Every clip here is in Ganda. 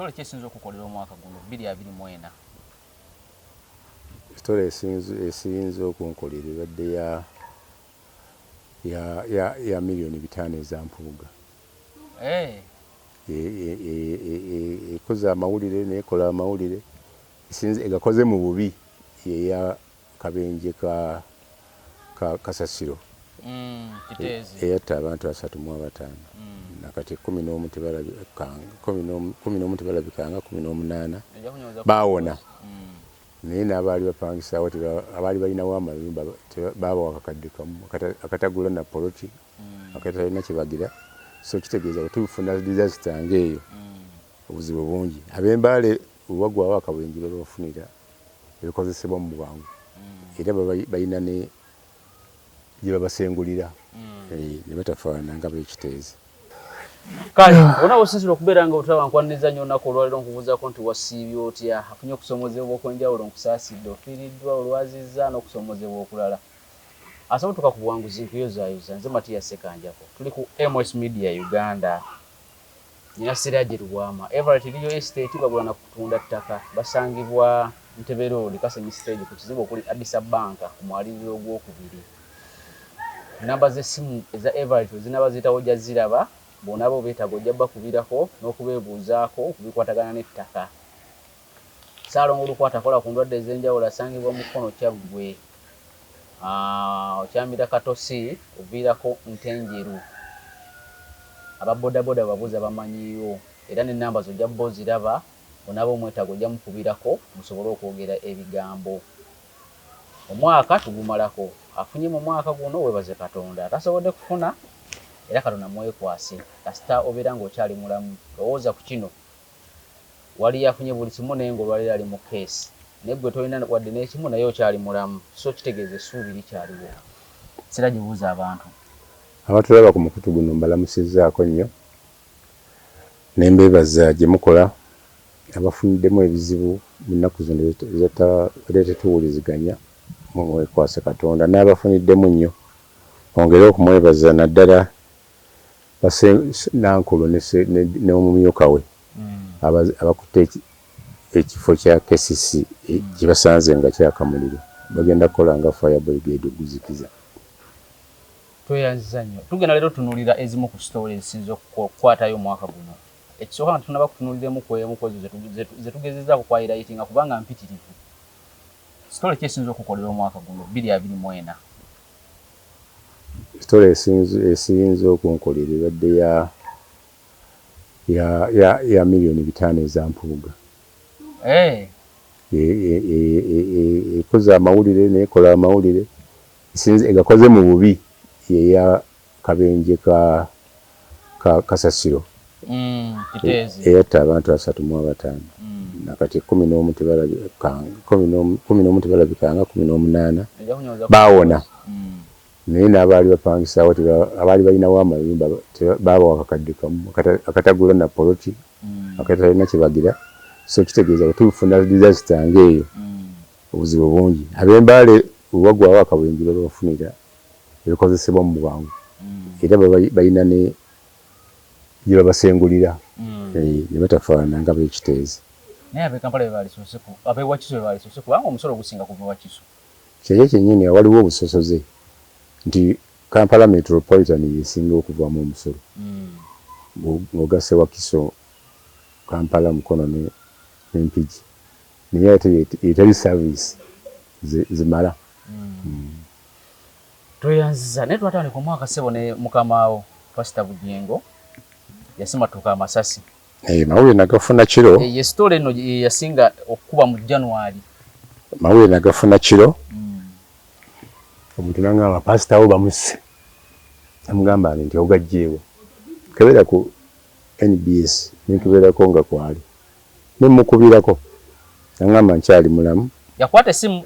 Story kyesinza okukolera omwaka guno 2024. Story esinza okunkolera ebadde ya milioni 5 ezampuuga. Ekoze amawulire nekola amawulire egakoze mu bubi yeya kabenje ka Kasasiro. Eyatta abantu 35 nakati 11 tebalabikanga 18 baawona naye n'abaali bapangisawo abaali balinawo amayumba baabawa akakadde kamu akatagula na poloti akatalina kyebagira, so kitegeeza bwe tubufuna disaster ng'eyo obuzibu bungi. Ab'Embale wagwawo akabenje babafunira ebikozesebwa mu bwangu era balina ne gye babasengulira ne batafaana nga b'ekiteezi. Kale ona osinzira okubeera nga otawankwaniriza nnyo olunaku olwaliro nkubuuzaako nti wasiibye otya, afunye okusomozebwa okw'enjawulo nkusaasidde, ofiiriddwa, olwazizza n'okusomozebwa okulala. Asamutuka ku buwanguzi nkuyozaayoza, nze Matias Sekanjako, tuli ku MS Media Uganda. Nina Siraje Rwama, Everett Rio Estate bagula na kutunda ttaka, basangibwa Ntebe Road, Kasenyi Stage ku kizimbe okuli Abisa Bank ku mwaliriro gw'okubiri. Namba z'essimu eza Everett zinaba ziyitawo ojja ziraba, bonabo beetaaga ojja bakubirako n'okubeebuuzaako okubikwatagana n'ettaka. Ssaalongo Lukwatakola ku ndwadde ez'enjawulo asangibwa Mukono Kyaggwe. Okyamira Katosi oviirako Ntenjeru. Ababodaboda babuuza bamanyiyo era n'ennamba zojja bo ziraba, bonabo omwetaaga ojja mukubirako musobole okwogera ebigambo. Omwaka tugumalako, afunye mu mwaka guno weebaze Katonda, atasobodde kufuna era Katonda mwekwase kasita obeera ng'okyali mulamu. Lowooza ku kino, wali yafunye buli kimu naye ng'olwaliro ali mu keesi, naye gwe tolina wadde n'ekimu naye okyali mulamu, so kitegeeza essuubi likyaliwo. Siraje buuza abantu. Abatulaba ku mukutu guno mbalamusizzaako nnyo ne mbeebaza gye mukola abafuniddemu ebizibu mu nnaku zino tetuwuliziganya mwekwase Katonda, n'abafuniddemu nnyo ongere okumwebaza naddala Nankulu n'omumyuka we abakutte ekifo kya KCC gye basanze nga kyakamuliro, bagenda kukola nga fire brigade okuzikiza. Tweyanziza nnyo. Tugenda leero tunuulira ezimu ku story ezisinza okukwatayo omwaka guno. Ekisooka nga tunaba kutunuuliremu kwemu kwezo ze tugezezzaako kwa highlightinga kubanga mpitirivu. Story ki esinza okukolera omwaka guno 2024? Story esinza okunkolera ebadde ya milioni 5 ezampuuga. Ekoze amawulire nekola amawulire egakoze mu bubi yeya kabenje ka Kasasiro. Eyatta abantu 35 nakati 11 tebalabikanga 18 baawona naye n'abaali bapangisawo abaali balinawo amayumba baabawa akakadde kamu akatagula na poloti akatalina kyebagira, so kitegeeza bwe tubufuna disaster ng'eyo obuzibu bungi. Ab'Embale wagwawo akabenje babafunira ebikozesebwa mu bwangu era balina ne gye babasengulira ne batafaana nga b'ekiteezi. Naye ab'Ekampala ab'Ewakiso bebaalisoose kubanga omusolo gusinga kuva Wakiso. Kyekyo kyennyini waliwo obusosoze nti Kampala Metropolitan yesinga okuvaamu omusolo ng'ogase Wakiso, Kampala, Mukono n'Empigi naye ate etali service zimala. Tweyanziza naye twatandika omwaka ssebo ne mukamaawo Pastor Bujengo yasimatuka amasasi. Mawulire nagafuna kiro. Ye story eno yasinga okuba mu January. Mawulire nagafuna kiro. Omuntu nangamba pastor wo bamusse. Amugamba nti ogajjeewo. Kebera ku NBS nikebera ko nga kwali. Nemukubirako. Nangamba nkyali mulamu. Yakwata essimu.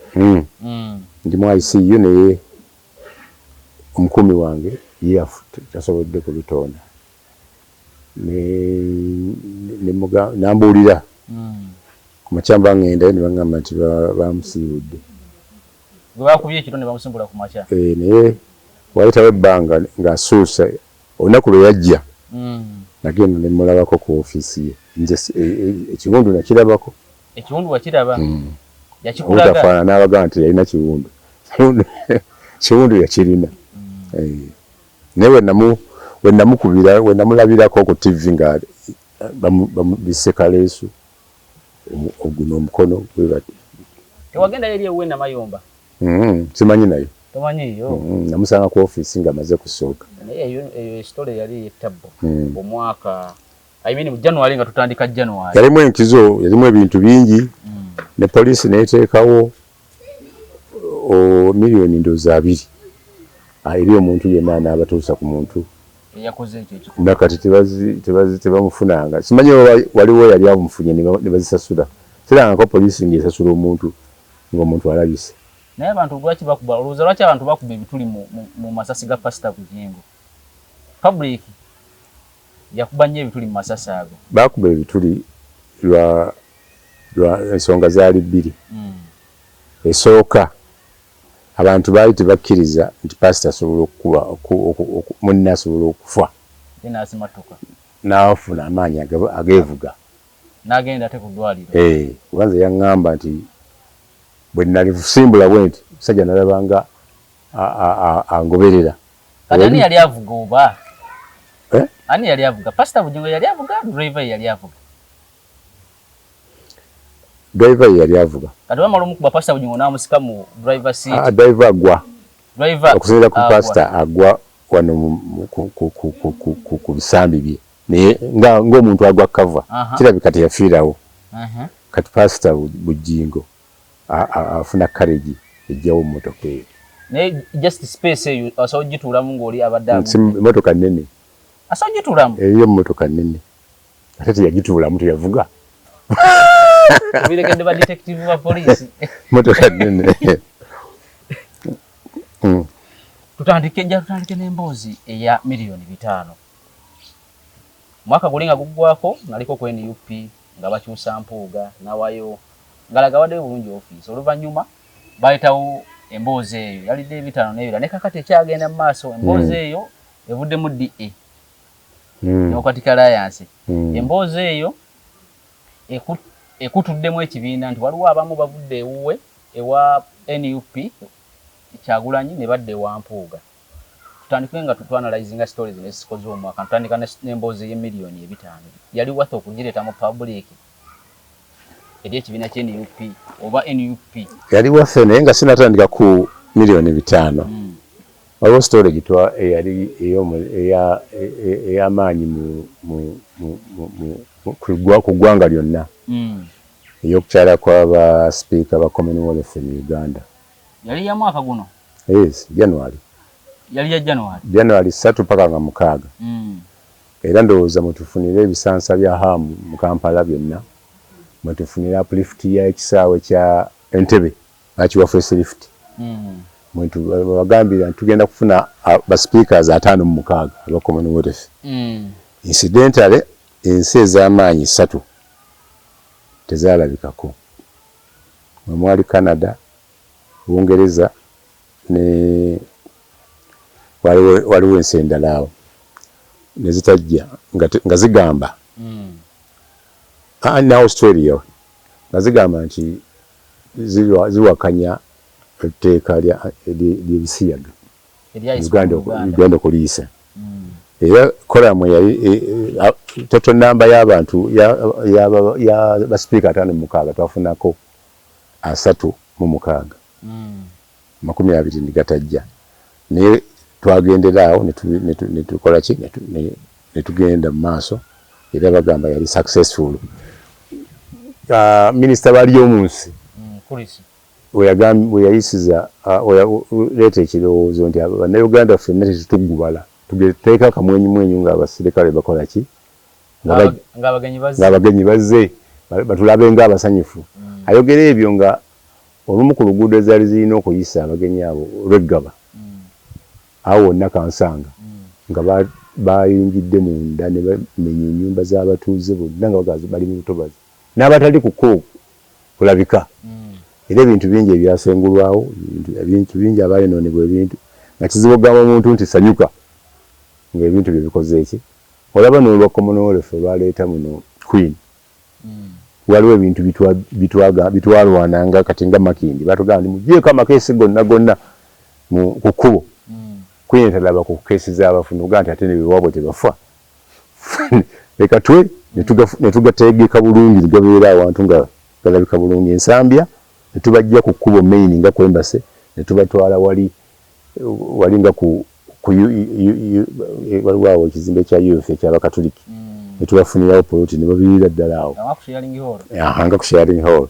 Ndi mu ICU naye omukumi wange tasobodde kubitonda. Nambuulira ku makyamba ngenda ne bangamba nti bamusiibudde. Gwe bakubye ekiro ne bamusimbula ku makya. Naye wayitawo ebbanga ng'asuusa olunaku lwe yajja nagenda ne mulabako ku office ye nze ekiwundu nakirabako ekiwundu wakiraba yakikulaga utafaana n'abaga nti yalina kiwundu kiwundu yakirina naye we namulabirako ku TV nga bamubise kaleesu oguno omukono gwebati tewagenda yali ewenda mayomba simanyi nayo tomanyiyo namusanga ku office nga amaze kusooka eyo story yali yetabbo omwaka mu January nga tutandika January yalimu enkizo yalimu ebintu bingi ne poliisi neteekawo miliyoni ndoozi 2 eri omuntu yenna n'abatuusa ku muntu yakoze ekyo nakati tebamufunanga simanyi waliwo yali amufunye ne bazisasula sirangako poliisi ng'esasula omuntu ng'omuntu alabise naye abantu lwaki bakuba olowooza lwaki abantu bakuba ebituli mu masasi ga Pastor Bugingo public yakuba nnyo ebituli mu masasi ago bakuba ebituli lwa ensonga zaali 2 esooka abantu baali tebakkiriza nti pastor asobola okukuba munne asobola okufa n'afuna amaanyi ageevuga n'agenda ate ku ddwaliro kubanza yaŋŋamba nti bwe nalifusimbula bwe nti musajja nalabanga angoberera kati ani yali avuga oba ani yali avuga Pastor Bugingo yali avuga driver yali avuga driver yali avuga kati wamala omukuba Pastor Bugingo n'amusika mu driver seat driver agwa okusinziira ku agwa. pastor agwa wano ku bisambi bye naye ng'omuntu agwa cover kirabika teyafiirawo kati Pastor Bugingo afuna courage ejjawo mmotoka eyo naye just space eyo asobola ogituulamu ng'oli abadde emmotoka nnene asobola ogituulamu eyo emmotoka nnene ate teyagituulamu teyavuga birekedde ba detective ba poliisi motoka nnene tutandike n'emboozi eya miliyoni 5 mwaka guli nga guggwako naliko ku NUP nga bakyusa mpuuga nawayo ngalaga wadde bulungi office oluvannyuma bayitawo emboozi eyo yalidde 5 n'ebira ne kakati ekyagenda mu maaso emboozi eyo evuddemu DA Democratic Alliance emboozi eyo ekutuddemu ekibiina nti waliwo abamu bavudde ewuwe ewa NUP Kyagulanyi ne badde wa Mpuuga tutandike nga tutwanalyzinga stories nezikoze omwaka tutandika n'emboozi y'emiliyoni 5 yali worth okugireeta mu public eri ekibiina kye NUP oba NUP yali worth naye nga sinatandika ku miliyoni 5 waliwo story gitwa eyali ey'amaanyi ku ggwanga lyonna ey'okukyala kw'aba speaker ba Commonwealth mu Uganda yali ya mwaka guno yes January yali ya January 3 paka nga 6 era ndowooza mutufunire ebisansa bya hamu mu Kampala byonna mutufunire uplift ya ekisaawe kya Entebbe bakiwa facelift muntu bagambira tugenda kufuna ba speakers 5 mu 6 aba Commonwealth incidentally ensi ez'amaanyi 3 tezaalabikako mwali Canada Uingereza ne waliwo ensi endala awo ne zitajja nga zigamba ne Australia nga zigamba nti ziwakanya etteeka ly'ebisiyaga Uganda okuliisa era kolamu yali total namba y'abantu ba speaker 5 mu 6 twafunako 3 mu 6 20 nigatajja naye twagendera awo ne tukola ki ne tugenda mu maaso era bagamba yali successful minister bali omunsi we yayisiza leeta ekirowoozo nti bannayuganda ffenna tetutugubala tugeteeka kamwenyumwenyu ng'abasirikale bakola ki ng'abagenyi bazze batulabe ng'abasanyufu ayogera ebyo nga olumu ku luguudo ezaali zirina okuyisa abagenyi abo olweggaba awo wonna kansanga nga bayingidde munda ne bamenya ennyumba z'abatuuze bonna nga bagazi bali mu butobazi n'abatali ku kulabika era ebintu bingi ebyasengulwawo ebintu bingi abayonoonebwa ebintu nga kizibu okugamba omuntu nti sanyuka ng'ebintu bye bikoze eki olaba n'olwa Commonwealth lwaleeta muno Queen waliwo ebintu bitwalwananga kati nga Makindi batugamba nti mugyeko amakeesi gonna ku kkubo Queen talaba ku keesi z'abafu nuga nti ate nebiwabwe tebafa leka twe ne tugategeka bulungi gabeera awantu nga galabika bulungi ensambya ne tubajja ku kkubo main nga kwembase ne tubatwala wali nga waliwo ekizimbe kya youth eky'abakatuliki ne tubafunirawo poloti ne babiirira ddala awo nga ku sharing hall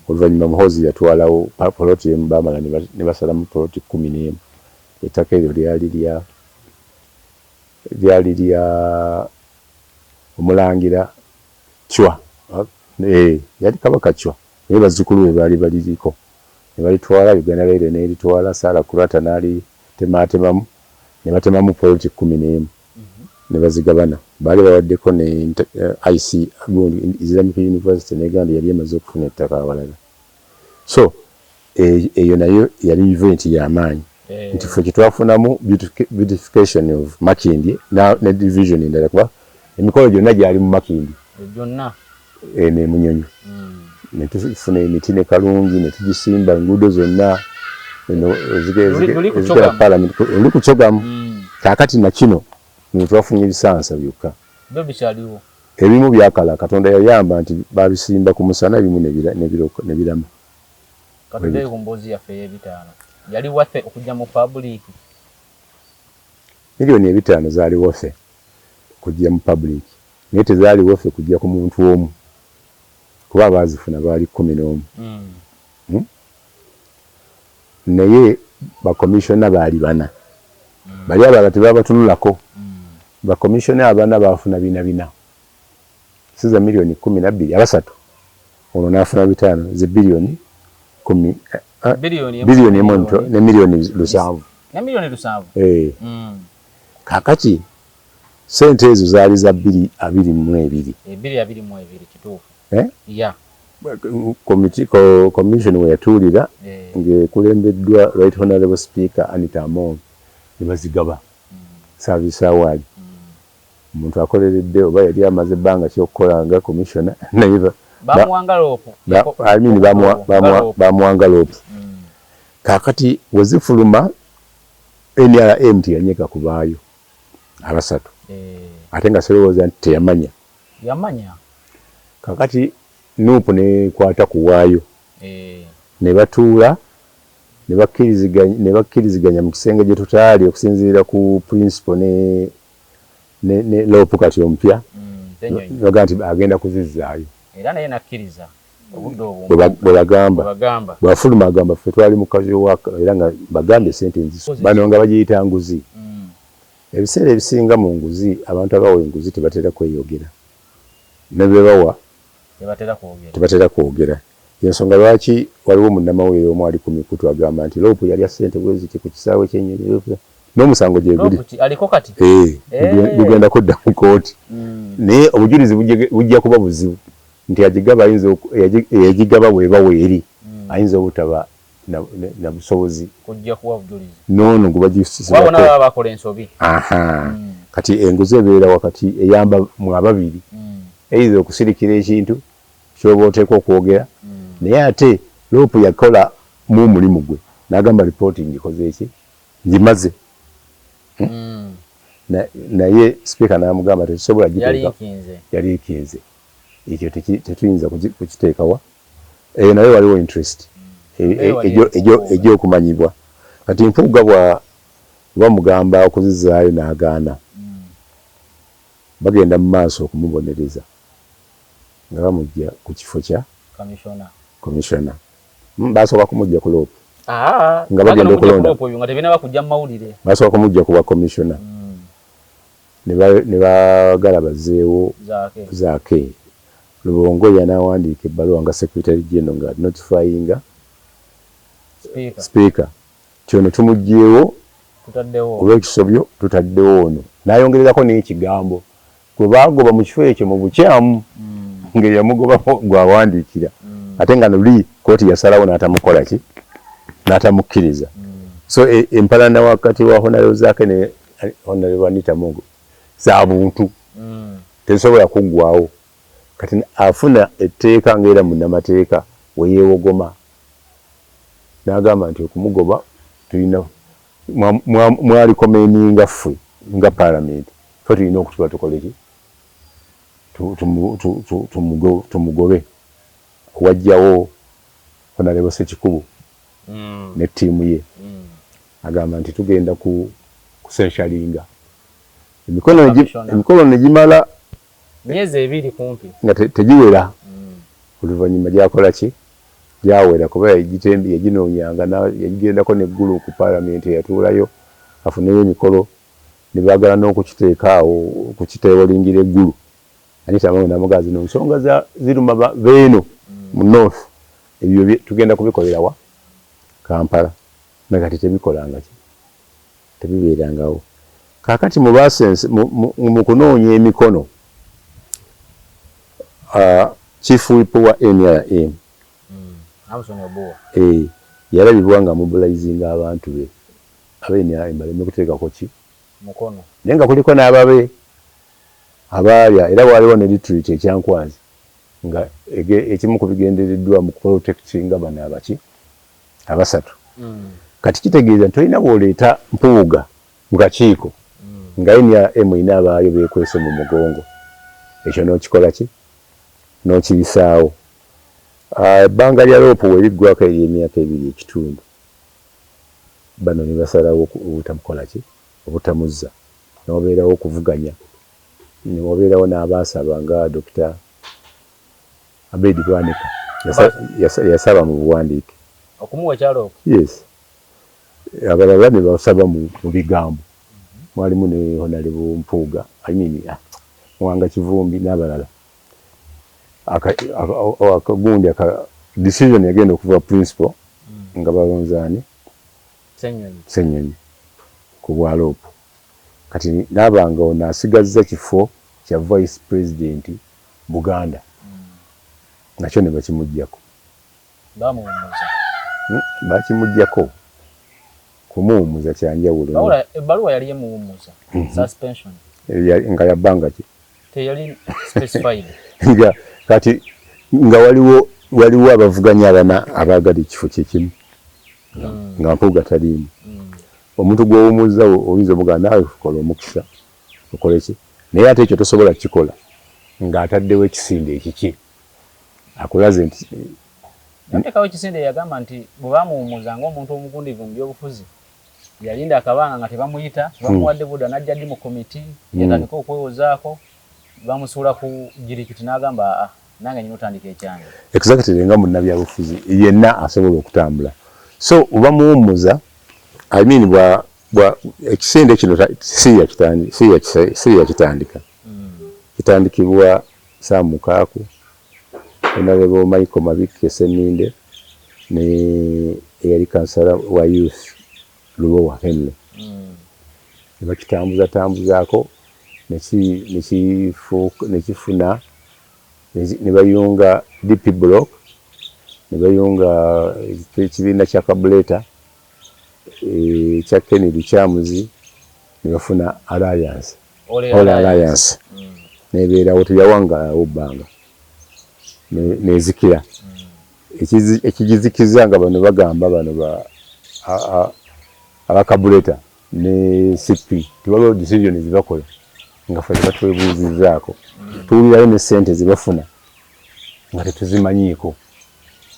oluvannyuma muhozi yatwalawo poloti emu baamala ne basalamu poloti 11 ettaka eryo lyali lya Omulangira Chwa yali Kabaka Chwa naye bazzukulu be baali baliriko ne balitwala Uganda Railway ne litwala Sala Kurata n'ali tematemamu ne batemamu poloti 11 ne bazigabana baali bawaddeko ne IC Islamic University ne Gambia yali emaze okufuna ettaka awalala so eyo nayo yali event y'amaanyi nti ffe kitwafunamu beautification of Makindi ne division endala kuba emikolo gyonna gyali mu Makindi gyonna ne Munyonyo ne tufuna emiti ne kalungi ne tugisimba enguudo zonna oli kucogamu kaakati na kino netwafunye ebisansa byokka ebimu byakala Katonda yayamba nti babisimba ku musana ebimu ne birama Katonda ku mboozi yaffe ey'ebitaano yali waffe okujja mu public miliyoni 5 zaali waffe kujja mu public naye tezaali waffe kujja ku muntu omu kuba abaazifuna baali 11 naye bakomishona baali 4 bali abalala tebabatunulako bakomishona abana baafuna 4 siza miliyoni 12 abasatu ono n'afuna 5 ze biliyoni 10 biliyoni emonto ne miliyoni 7 kakati sente ezo zaali za 222 kituufu commission we yatuulira ng'ekulembeddwa Right Honorable Speaker Anita Among ne bazigaba service award omuntu akoleredde oba yali amaze ebbanga ky'okukola nga commissioner naye bamuwanga loopu kakati wezifuluma NRM teyanyega kubaayo abasatu ate nga serowooza nti teyamanya kakati nuupu nekwata kuwaayo ne batuula ne bakkiriziganya mu kisenge gye tutaali okusinziira ku principal ne loopu kati omupya baga nti agenda kuzizzaayo era naye nakkiriza bwe bagamba bwafuluma agamba ffe twali mu kazi waka era nga bagambye sente nziso bano nga bagiyita nguzi ebiseera ebisinga mu nguzi abantu abawa enguzi tebatera kweyogera ne bebawa tebatera kwogera yensonga lwaki waliwo munnamawulire omu ali ku mikutu agamba nti loopu yalya ssente bweziti ku kisaawe ky'ennyonyi n'omusango gye guli gugenda kudda mu kooti naye obujulizi bujja kuba buzibu nti yagigaba bweba weeri ayinza obutaba na busobozi noono kati enguzi ebeera wakati eyamba mu ababiri eiza okusirikira ekintu kyoba oteekwa okwogera naye ate loopu yakola mu omulimu gwe n'agamba lipooti ngikoze eki ngimaze naye sipiika n'amugamba tetusobola giteeka yali ikinze ekyo tetuyinza kukiteekawa eyo naye waliwo interest egy'okumanyibwa kati Mpuuga bwamugamba okuzizaayo n'agaana bagenda mu maaso okumubonereza nga bamujja ku kifo kya komishona basooka kumujja ku loopu nga bagenda okulonda basooka kumujja ku bwakomishona ne bagala bazzeewo zaake Lubongo yanawandiika ebbaluwa nga secretary general nga notifyinga speaker kyono tumugjeewo olw'ekisobyo tutaddewo ono n'ayongererako n'ekigambo gwe baagoba mu kifo ekyo mu bukyamu ngeri yamugobamu gwawandiikira ate nga noli kooti yasalawo n'atamukola ki n'atamukkiriza so empalana wakati wa Honorable Zaake ne Honorable Anita Among za buntu tesobola kuggwawo kati afuna etteeka ng'era munnamateeka weyeewogoma n'agamba nti okumugoba tulina mwalikomeninga ffe nga paalamenti fe tulina okutuba tukoleki tumugobe wajjawo Honorable Ssekikubo ne ttiimu ye agamba nti tugenda kusenshalinga emikono ne gimala myezi 2 kumpi nga tegiwera oluvannyuma gyakola ki gyawera kuba yaginoonyanga yagigendako neggulu ku paalamenti eyatuulayo afuneyo emikolo ne baagala n'okukiteeka awo okukiteewolingira eggulu Anita Among n'amugamba zino nsonga ziruma beeno mu north ebyo tugenda kubikolera wa Kampala nakati tebikolanga ki tebibeerangawo kaakati mu basense mu kunoonya emikono Chief Whip wa NRM yalabibwa nga mobilizinga abantu be NRM baleme kuteekako ki mukono naye nga kuliko n'ababe abalya era waliwo ne retreat ekyankwazi nga ekimu ku bigendereddwa mu protectinga bano abaki abasatu kati kitegeeza nti olina bw'oleeta mpuuga mu kakiiko nga NRM ina abaayo beekwese mu mugongo ekyo n'okikola ki n'okiyisaawo ebbanga lya loopu we liggwako ery'emyaka 2.5 bano ne basalawo obutamukola ki obutamuzza n'obeerawo okuvuganya ne wabeerawo n'abaasaba nga Dr. Abedi Bwanika yasaba mu buwandiike okumuwa kyalo yes abalala ne basaba mu bigambo mwalimu ne Honorable Mpuuga Mwanga Kivumbi n'abalala akagundi decision yagenda okuva principal nga balonzaani Ssenyonyi ku bwaloopu kati n'abanga ono asigazza kifo kya vice president Buganda nakyo ne bakimuggyako bakimuggyako kumuwumuza kyanjawulo ebbaluwa yali emuwumuza suspension nga yabbanga ki teyali specified nga kati nga waliwo abavuganya abana abaagala ekifo kyekimu nga Mpuuga taliimu omuntu gw'owumuzza oyinza omugamba naawe kola omukisa okole ki naye ate ekyo tosobola kukikola ng'ataddewo ekisinde ekiki akulaze nti yateekawo ekisinde yagamba nti bwe bamuwumuza ng'omuntu omugundivu mu byobufuzi yalinda akabanga nga tebamuyita bamuwadde budda n'ajja ddi mu komiti yatandika okwewozaako bamusuula ku jirikiti n'agamba nange nyina otandika ekyange exactly nga munnabyabufuzi yenna asobola okutambula so oba muwumuza I mean ekisinde kino si yakitandika kitandikibwa Saamukaaku Honorable Michael Mabike Senninde ne eyali kansala wa youth Lubowa Henry ne bakitambuzaako nekifuna ne bayunga DP block ne bayunga ekibiina kya Kabuleta kya Kennedy Kyamuzi ne bafuna Alliance All Alliance nebeerawo teyawangalawo bbanga nezikira ekigizikiza nga bano bagamba bano abakabuleta ne CP tewaliwo decision zibakola nga ffe tebatwebuuzizaako tuwulirayo ne ssente zibafuna nga tetuzimanyiiko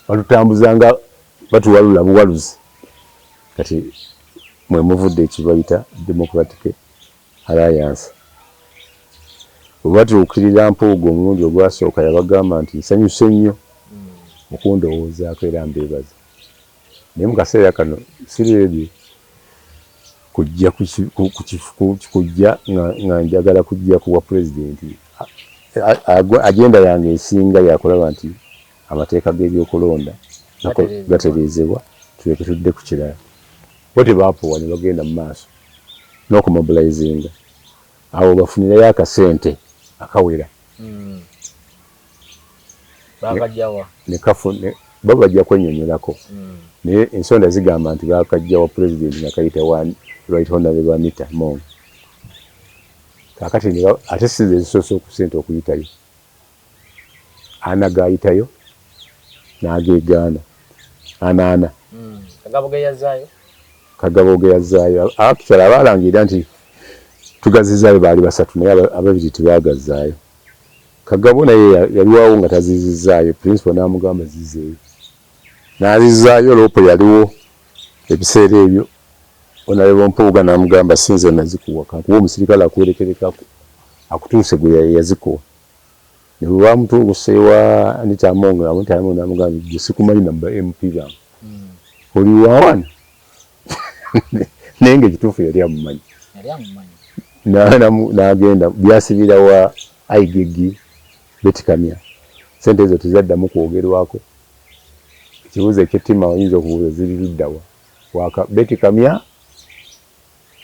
batutambuzanga batuwalula buwaluzi kati mwe muvudde ekibayita Democratic Alliance bwebatuukirira Mpuuga omulundi ogwasooka yabagamba nti nsanyuse nnyo okundowoozaako era mbeebaza naye mu kaseera kano sireedi kujja nga njagala kujja kuwa pulezidenti agenda yange esinga yakulaba nti amateeka g'ebyokulonda gatereezebwa tuleke tudde ku kirala bo tebaapuwa ne bagenda mu maaso n'okumobilizinga awo bafunirayo akasente akawera bo bajja kwennyonnyolako naye ensonda zigamba nti baakajjawa pulezidenti nakayita Right Honorable Anita Among kakati ate size zisoose okusente okuyitayo ana gayitayo n'ageegaana anaana Kagabo ge yazaayo actually abalangira nti tugazizaayo baali basatu naye ababiri tebaagazaayo Kagabo naye yaliwawo nga tazizizaayo principal n'amugamba zizeeyo n'azizaayo loopo yaliwo ebiseera ebyo onaleba Mpuuga n'amugamba sinze nazikuwa kakuwa omusirikale akwerekerekako akutuuse gwe yazikuwa ne bwe bamutunguseewa Anita Among n'amugamba gye sikumanyi namba MP bange oli wawana naye ng'ekituufu yali amumanyi n'agenda byasibira wa Aigigi Betikamya sente ezo tezaddamu kwogerwako ekibuuzo ekyettima oyinza okubuuza ziri luddawa waka Betikamya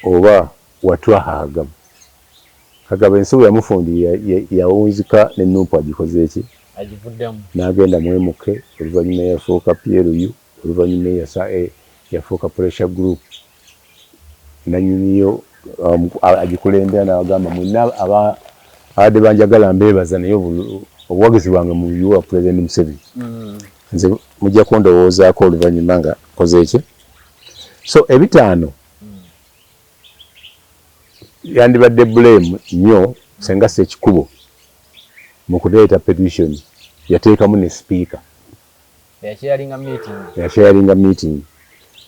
oba watwahagamu Kagabo ensibu yamufundi yawunzika n'ennumpu agikoze eki agivuddemu n'agenda mwemuke oluvannyuma yafuuka PLU oluvannyuma yafuuka pressure group nanyiniyo agikulembera n'abagamba mwenna abadde banjagala mbeebaza naye obuwagizi bwange mu yuwa President Museveni nze mujja kundowoozaako oluvannyuma nga koze eki so ebitaano yandibadde blame nnyo senga Ssekikubo mu kuleeta petition yateekamu ne speaker yasharinga meeting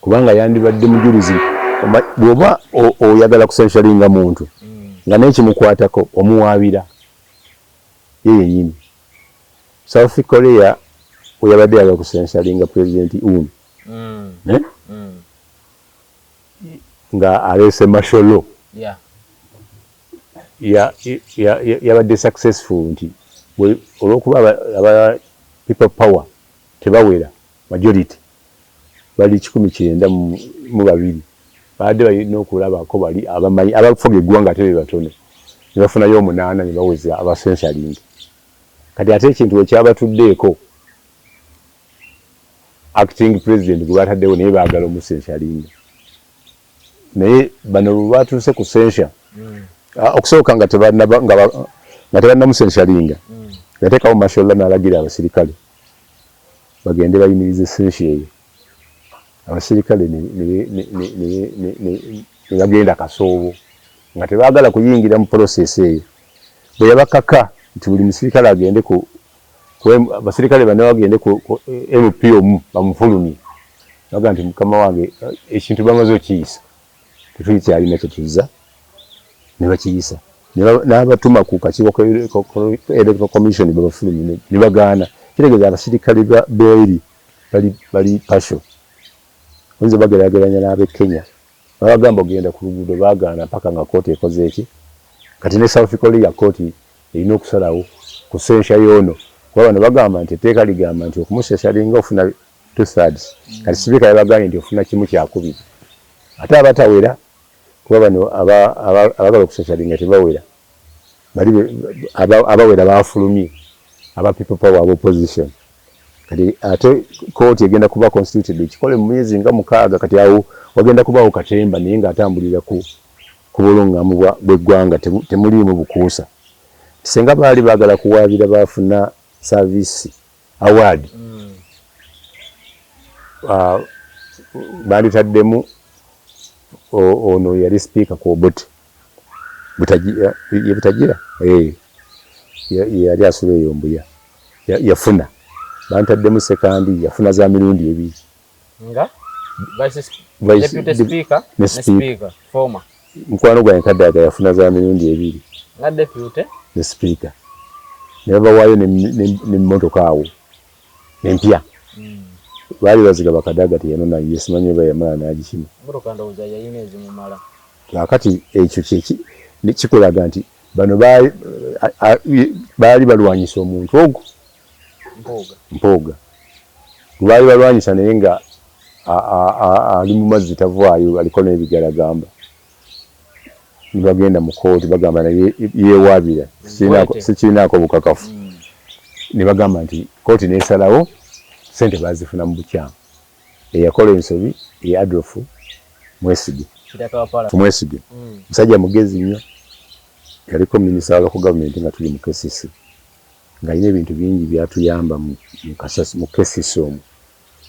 kubanga yandibadde mujulizi bw'oba oyagala kusenshalinga muntu nga n'ekimukwatako omuwaabira ye yennyini South Korea oyabadde yagala kusenshalinga President Unu nga aleese masholo yabadde successful nti olw'okuba aba people power tebawera majority bali 192 baadde balina okulabako bali abamanyi abafuga eggwanga ate be batono ne bafunayo 8 ne baweza abasensalingi kati ate ekintu ekyabatuddeeko acting president gwe bataddewo naye baagala omusensalingi naye bano batuuse ku sensha okusooka nga tebannamusensalinga yateekawo masholla n'alagira abasirikale bagende bayimirize sensha eyo abasirikale ne bagenda Kasoobo nga tebaagala kuyingira mu process eyo bwe yabakaka nti buli musirikale agende abasirikale bano bagende ku MP omu bamufulumye baga nti mukama wange ekintu bamaze okiyisa tetukyalina kyetuzza ne bakiyisa n'abatuma ku kakiiko Electoral Commission babafulumye ne bagaana kitegeeza abasirikale beeri bali partial oyinza bageraageranya n'ab'e Kenya babagamba ogenda ku luguudo baagaana mpaka nga kooti ekoze eki kati ne South Korea kooti erina okusalawo ku sensha yoono kuba bano bagamba nti etteeka ligamba nti okumusenshalinga ofuna 2/3 kati sipiika yabagambye nti ofuna kimu kyakubiri ate abatawera kuba bano abagala okusenshalinga tebawera abawera bafulumye aba people power aba opposition kati ate kooti egenda kuba constituted ekikole mu myezi nga 6 kati awo wagenda kubawo katemba naye ng'atambulira ku bulungamu bw'eggwanga temuliimu bukuusa singa baali baagala kuwaabira bafuna service award banditaddemu ono yali speaker ku Obote Butagira yali asula eyo Mbuya yafuna bantaddemu sekandi yafuna za mirundi 2 nga Deputy Speaker ne Speaker former mukwano gwa Nkadaga yafuna za mirundi 2 nga Deputy ne Speaker ne bawayo ne mmotoka awo empya bali baziga bakadaga tiyanona yesimanye bayamala n'agikima mmotoka ndowooza yayina ezimumala kakati ekyo kikulaga nti bano baali balwanyisa omuntu ogwo Mpuuga baali balwanyisa naye nga ali mu mazzi tavaayo aliko n'ebigalagamba nibagenda mu kooti bagamba naye yeewaabira sikirinaako bukakafu ne bagamba nti kooti neesalawo sente bazifuna mu bukyamu eyakola ensobi ye Adolfu Mwesigye musajja mugezi nnyo yaliko minisita wa local government nga tuli mu KCC nga alina ebintu bingi byatuyamba mu KCC omwo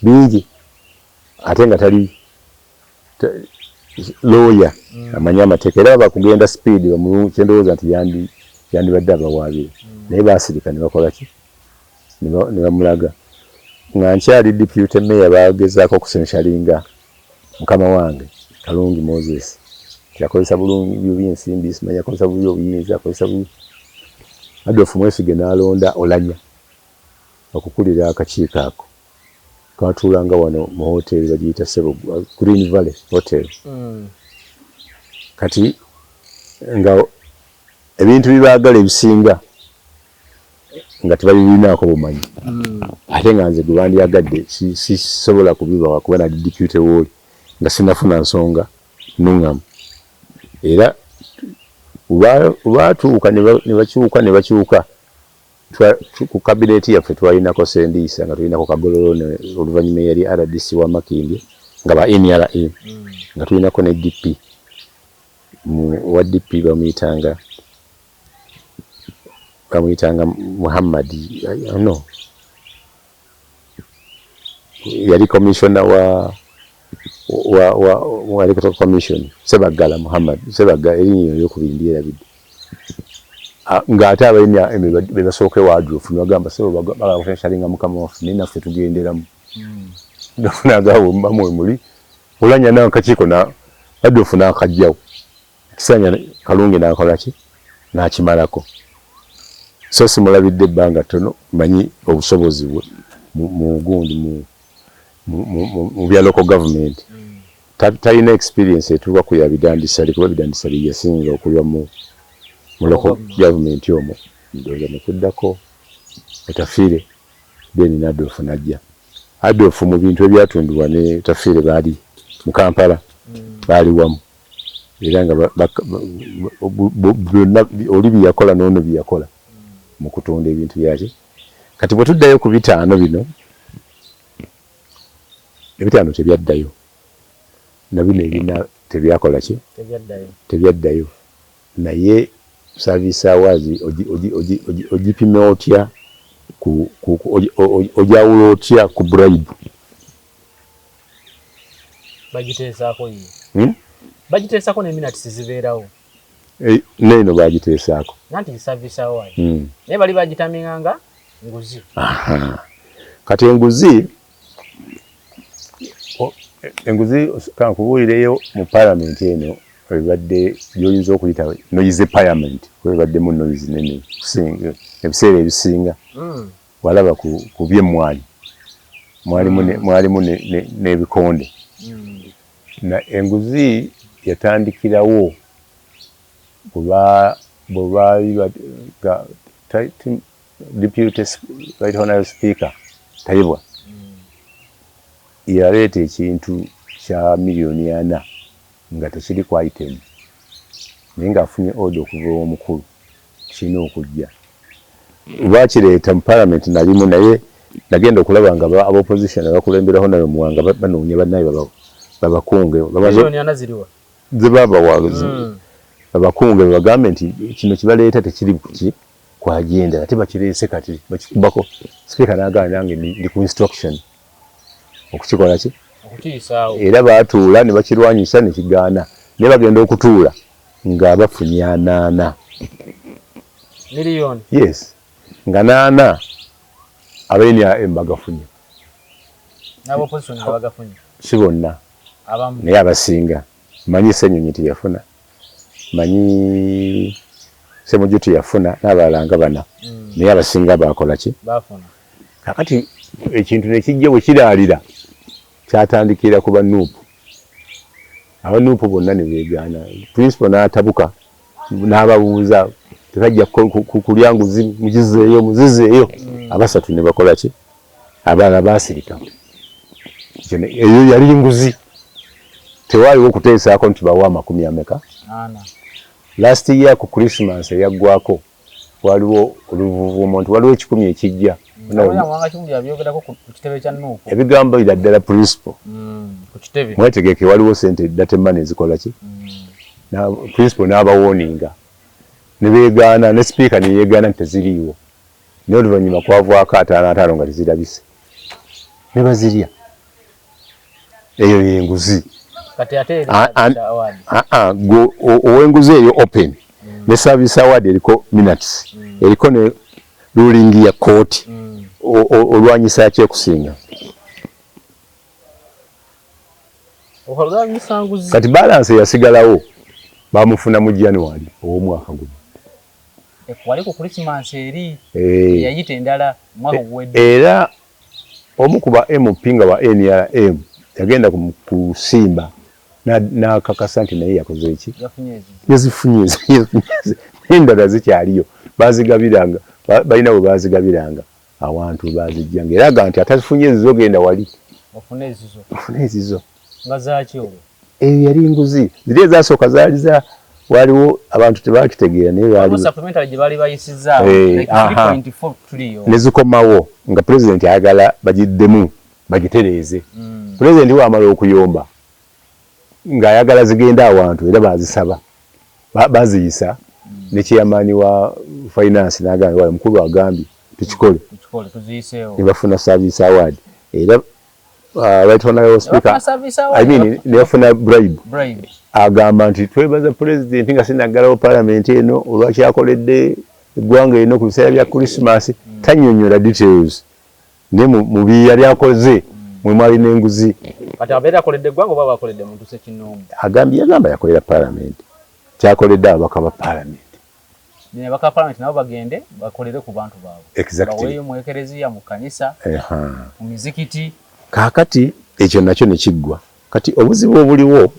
bingi ate nga tali lawyer amanya amateeka era bakugenda speed kyendowooza nti yandibadde abawaabire naye basirika ne bakola ki ne bamulaga nga nkyali deputy mayor bagezaako okusensalinga mukama wange Kalungi Moses yakozesa bulungi by'ensimbi simanya akozesa bubi obuyinza akozesa bubi Adolf Mwesige n'alonda Olanya okukulira akakiiko ako twatuulanga wano mu hoteli bagiyita Sebo Green Valley Hotel kati nga ebintu bibaagala ebisinga nga tebabirinaako bumanyi ate nga nze gwe bandyagadde sisobola kubibawa kuba nali deputy wooli nga sinafuna nsonga nuŋŋamu era baatuuka ne bakyuka ku kabineti yaffe twalinako Sendiisa nga tulinako Kagololo oluvannyuma yali RDC wa Makindye nga ba NRM nga tulinako ne DP wa DP bamuyitanga Muhammad no yali commissioner wa electoral commission Sebagala Muhammad Sebagala erinnya eryokubiri erabidde nga ate abalina bebasooke Adolf nibagamba sebo bagafenshalinga mukama waffe naye naffe tugenderamu ndafuna agabo mbamwe muli Olanya nawe kakiiko na Adolf n'akajjawo kisanya Kalungi n'akola ki n'akimalako so simulabidde ebbanga ttono manyi obusobozi bwe mu gundi mu bya local government talina experience etuuka ku ya bidandisali kuba bidandisali yasinga okulwa mu local government omwo ndowooza nekuddako Etafiire then Adolf najja Adolf mu bintu ebyatundibwa ne Etafiire baali mu Kampala baali wamu era nga oli byakola n'ono byakola mu kutunda ebintu byaki kati bwe tuddayo ku bitaano bino ebitaano tebyaddayo na bino ebina tebyakola ki tebyaddayo naye service hours ogipime otya ojawula otya ku bribe bagiteesaako n'eminati zibeerawo neno bagiteesaako nanti service hours naye bali bagitaminganga nguzi kati enguzi kankubuulireyo mu parliament eno ebadde byoyinza okuyita noise parliament webaddemu noise nene ebiseera ebisinga walaba ku byemmwanyi mwalimu n'ebikonde na enguzi yatandikirawo deputy right honorable speaker Tayibwa yaleeta ekintu kya miliyoni 4 nga tekiri ku item naye ng'afunye order okuva omukulu kirina okujja bakireeta mu parliament nalimu naye nagenda okulaba nga ab'opposition abakulemberaho nayo muwanga banoonya bannaye babakunge babakunge babagambe nti kino kibaleeta tekiri ku agenda ate bakireese kati bakikubako speaker n'agamba nange ndi ku instruction okukikola ki era baatuula ne bakirwanyisa ne kigaana naye bagenda okutuula nga bafunye 8 miliyoni yes nga 8 abalina embagafunye n'abopposition bagafunye si bonna naye abasinga manyi Ssenyonyi teyafuna manyi Ssemujutu yafuna n'abalanga bana naye abasinga bakola ki bafuna kakati ekintu nekijja bwe kiraalira kyatandikira ku banuupu abanuupu bonna ne beegaana principal n'atabuka n'ababuuza tekajja kulya nguzi muzizeeyo abasatu ne bakola ki abalala baasirika eyo yali nguzi tewaaliwo okuteesaako nti bawa 40 last year ku Christmas eyaggwako waliwo oluvuvumo nti waliwo 10 ekijja ebigambo bira ddala principal mwetegeke waliwo sente date money zikola ki na principal n'abawoninga ne beegaana ne speaker ne yeegaana teziriiwo naye oluvannyuma kwavaako ataano nga tezirabise ne bazirya eyo yenguzi kati ate ow'enguzi eyo open ne service award eriko minutes eriko ne ruling ya court olwanyisa kyekusinga kati balance yasigalawo bamufuna mu January ow'omwaka guno wali ku Christmas eri yayita endala mwaka guwedde era omu kuba MP nga wa NRM yagenda kusimba n'akakasa nti naye yakoze eki yazifunye endala zikyaliyo bazigabiranga balina bwe bazigabiranga awantu bazijjanga era aga nti atazifunye ezizo genda wali ofune ezizo nga zaki olwo eyo yali nguzi ziri ezasooka zaali waliwo abantu tebakitegeera naye supplementary gye baali bayisizaawo nezikomawo nga pulezidenti ayagala bagiddemu bagitereeze pulezidenti waamala okuyomba ng'ayagala zigenda awantu era bazisaba baziyisa ne chairman wa finance n'agamba wali mukulu agambye tukikole ne bafuna service award era right honorable speaker I mean ne bafuna bribe agamba nti twebaza president nga sinagalawo parliament eno olwaki akoledde eggwanga eno ku biseera bya Christmas tanyonyola details ne mu byali akoze mwe mwali n'enguzi kati abeera akoledde eggwanga oba bakoledde muntu Ssekinoomu yagamba yakolera parliament kyakoledde ababaka ba parliament ne baka parliament nabo bagende bakolere ku bantu baabwe exactly baweeyo mu ekereziya mu kanisa mu mizikiti kaakati ekyo nakyo ne kiggwa kati obuzibu obuliwo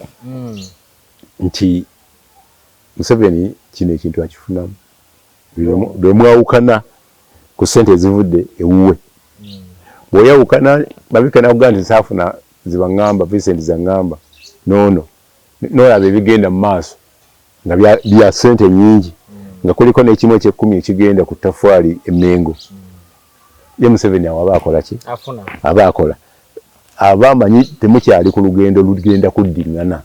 nti Museveni kino ekintu akifunamu bwe mwawukana ku ssente ezivudde ewuwe bw'oyawukana babika nakugaa nti saafuna zibaŋŋamba Vincent zaŋŋamba noolaba ebigenda mu maaso nga bya ssente nyingi nga kuliko n'ekimu eky'ekkumi ekigenda ku ttafaali emmengo ye Museveni awo aba akola ki aba akola aba amanyi temukyali ku lugendo lugenda kuddiŋŋana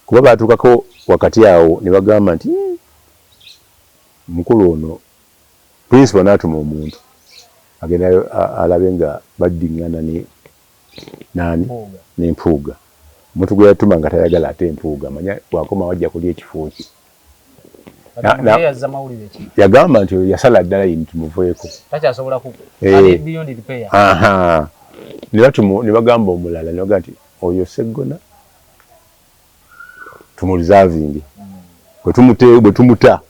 kuba baatuukako wakati awo ne bagamba nti mukulu ono principal n'atuma omuntu agendayo alabe nga baddiŋŋana n'empuuga omuntu gwe yatuma nga tayagala ate empuuga manya wakoma wajja kulya ekifo kye yagamba nti yasala ddala yini tumuveeko ne bagamba omulala ne bagamba nti oyo Sseggona tumulizavinge bwe tumuta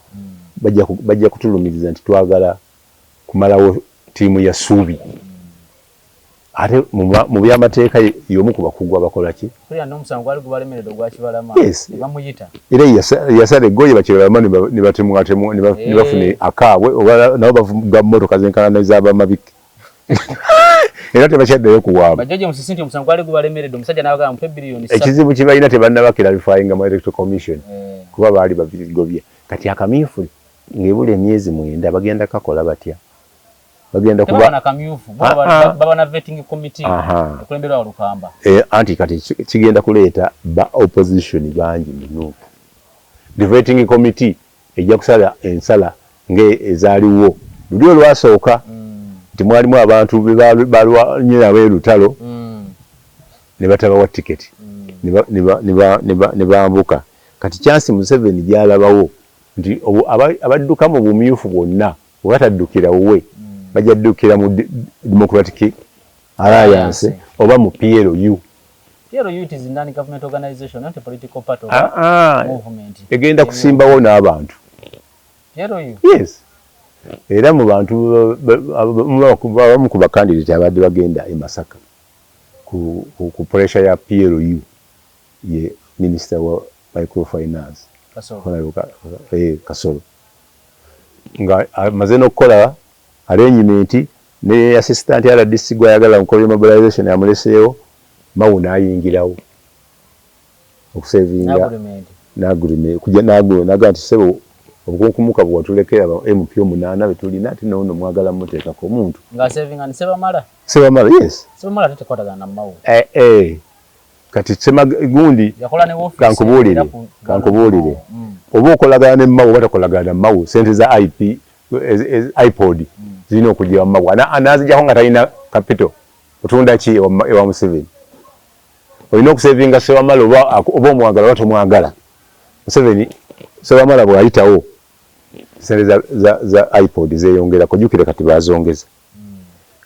bajja kutulumiriza nti twagala kumalawo ttiimu ya Ssuubi ate mu byamateeka y'omu ku bakugu abakola ki era yasala eggoye bakyerama ne batemuatemu ne bafune akaabwe oba nabo bavuga mmotoka zenkalana ez'abamabiki era tebakyaddayo kuwaaba ekizibu kibalina tebannabakiralifyinga mu electoral commission kuba baali babigobye kati akamyufu ng'ebula emyezi 9 bagenda kakola batya bagenda kuba babana vetting committee okulemberwa Olukamba anti kati kigenda kuleeta ba opposition bangi muno the vetting committee ejja kusala ensala ezaaliwo luli olwasooka nti mwalimu abantu balwanyira ab'erutalo ne batabawa tiketi ne bambuka kati Chance Museveni gyalabawo nti abadduka mu bumyufu bwonna bwataddukira wuwe bajja ddukira mu Democratic Alliance oba mu PLU. PLU is non-government organization, not a political party movement. Egenda kusimbawo n'abantu. PLU? Yes. Era mu bantu abamu ku bakandidate abadde bagenda e Masaka ku pressure ya PLU ye Minister wa Microfinance. Kasolo. Nga amaze n'okukola arrangement ne assistant ya RDC gwayagala nkola mobilization yamuleseewo Mawuna ayingirawo okusevinga n'agreement kujja n'agreement sebo obukunkumuka bwatulekera MP 8 betulina ati n'ono mwagala muteekako omuntu nga sevinga ni Sebamala yes Sebamala tekwatagana na Mawu kati Semagundi yakola ne office kankubuulire oba okolagana ne Mawu batakolagana Mawu sente za iPod zirina okujja mu Mawu anazijjako nga talina capital otunda ki ewa Museveni olina okusevinga Sewamala oba omwagala oba tomwagala Museveni Sewamala bw'ayitawo sente za iPod zeeyongera kujjukira kati baazongeza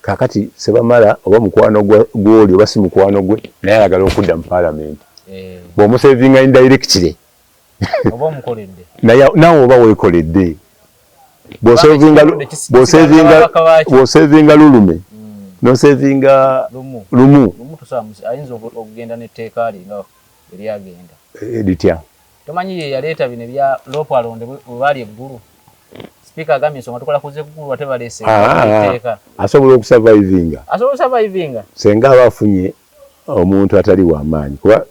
kakati Sewamala oba mukwano gw'oli oba si mukwano gwe naye ayagala okudda mu Parliament bw'omusevinga indirectly oba omukoledde nawe oba weekoledde bw'osevinga lulume n'osevinga lumu ayinza okugenda n'etteeka linga eryagenda litya tomanyi ye yaleeta bino ebya lopo alonde bwe baali eggulu sipiika agambye ensonga tukola kuze eggulu ate baleese etteeka asobola okusurvivinga senga aba afunye omuntu atali w'amaanyi kuba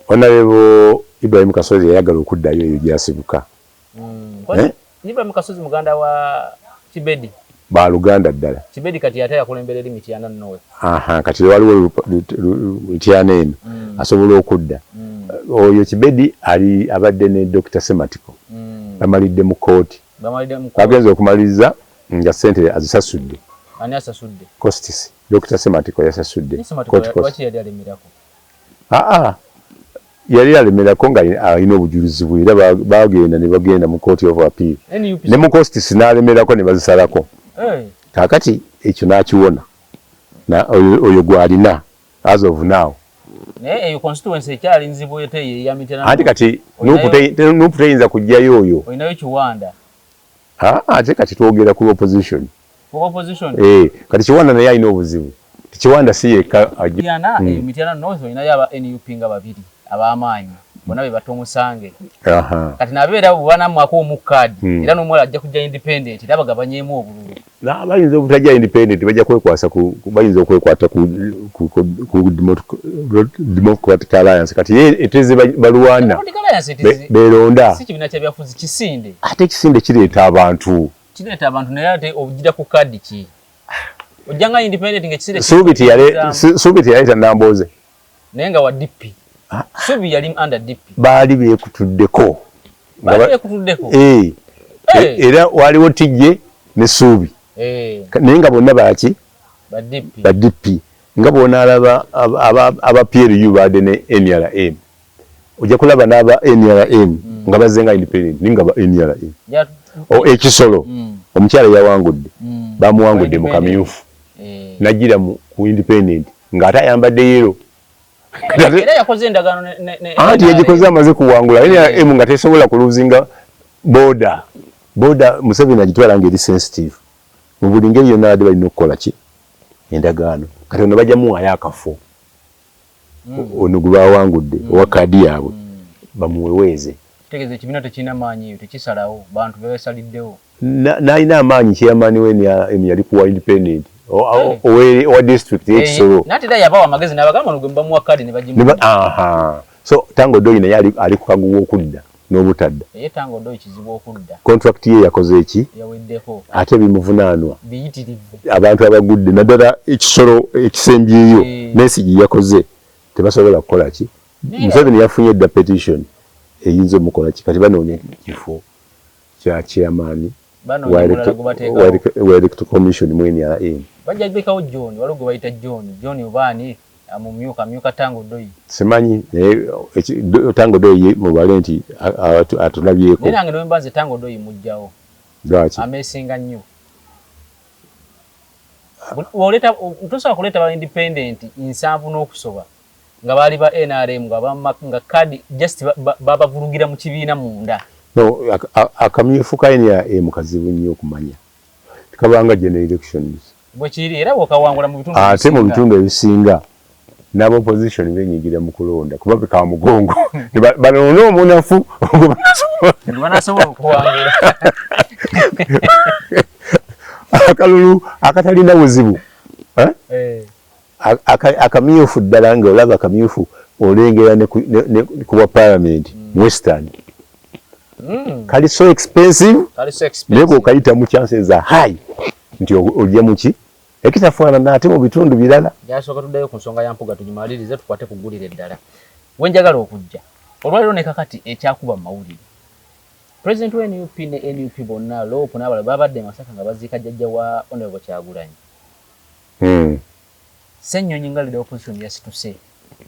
Honorable Ibrahim Kasozi yayagala okuddayo eyo gyasibuka Ibrahim Kasozi muganda wa Kibedi ba Luganda ddala Kibedi kati ate yakulembera eri Mityana North kati waliwo Mityana eno asobola okudda oyo Kibedi ali abadde ne Dr. Sematiko bamalidde mu kooti bagenze okumaliriza nga sente azisasudde ani asasudde Costis Dr. Sematiko yasasudde waki yali alemerako yali alemerako nga alina obujulizi bwe era bagenda ne bagenda mu court of appeal ne mu Costis n'alemerako ne bazisalako kakati ekyo n'akiwona oyo gw'alina as of now eyo constituency ekyali nzibu ete ya Mityana anti kati Nuupu teyinza kujjayo oyo olinayo Kiwanda ate kati twogera ku opposition kati Kiwanda naye alina obuzibu Kiwanda si yekka Mityana North olinayo aba NUP nga babiri ab'amaanyi bonna be batta omusange kati nabeera bwanamuako omukkaadi era n'omuwala ajja kujja independent era bagabanyeemu obululu bayinza obutajja independent bajja kwekwasa bayinza okwekwata ku Democratic Alliance kati ye eteze balwana beeronda si kibiina kya byafuzi kisinde ate kisinde kireeta abantu naye ate obugira ku kkaadi ki ojjanga independent ng'ekisinde Suubiti yaleeta Nambooze naye nga wa DP Subi yali under DP baali beekutuddeko era waliwo Tijje ne Suubi naye nga bonna baki ba DP nga bwona alaba aba PLU baadde ne NRM ojja kulaba n'aba NRM nga bazze nga independent ninga ba NRM ekisolo omukyala yawangudde bamuwangudde mu kamyufu najjira ku independent ng'ate ayambadde yero era yakoze endagaano anti yagikoze amaze kuwangula NRM nga tesobola kuluzinga boda Museveni agitwala ng'eri sensitive mu buli ngeri yonna badde balina okukola ki endagaano kati ono bajja muwayo akafo ono gwe bawangudde owa kaadi yaabwe bamuweweeze kitegeeza ekibiina tekirina maanyi eyo tekisalawo bantu bebesaliddewo n'alina amaanyi chairman we yali kuwa independent owa district y'ekisolo nate era yabawa amagezi n'abagamba ono gwe mubamuwa kaadi ne bagimuwa so Tango Doi naye ali ku kaguwa okudda n'obutadda Tango Doi kizibu okudda contract ye yakoze eki yaweddeko ate bimuvunaanwa biyitirivu abantu abagudde naddala ekisolo ekisembyeyo n'ensigi yakoze tebasobola kukola ki Museveni yafunye edda petition eyinza omukola ki kati banoonya kifo kya chairman wa electoral commission mu NRM bajja gbekawo John waliwo gwe bayita John obaani amumyuka Tango Doi simanyi Tango Doi mubale nti atulabyeko naye nange nombanze Tango Doi mujjawo lwaki ameesinga nnyo tosobola kuleeta ba independent nsanvu n'okusoba nga baali ba NRM nga kadi just babavulugira mu kibiina munda no akamyufu ka NRM kazibu nnyo okumanya tikabanga general elections bwe kiri era bw'okawangula mu bitundu ate mu bitundu ebisinga n'aba opposition benyigira mu kulonda kuba bika mugongo banoona omunafu banasobola okuwangula akalulu akatalina buzibu akamyufu ddala nga olaba akamyufu olengera ne kuba parliament western kali so expensive naye okayita mu chances are high nti ojja muki ekitafaanana ate mu bitundu birala. Yasooka tuddayo ku nsonga ya mpuga tugimalirize tukwate kugulira eddala. Wenjagala okujja olwaliro ne kakati ekyakuba mawulire President wa NUP ne NUP bonna Lopo n'abalala babadde Masaka nga baziika jjajja wa Honorable Kyagulanyi. Ssennyonyi nga leader opposition yasituse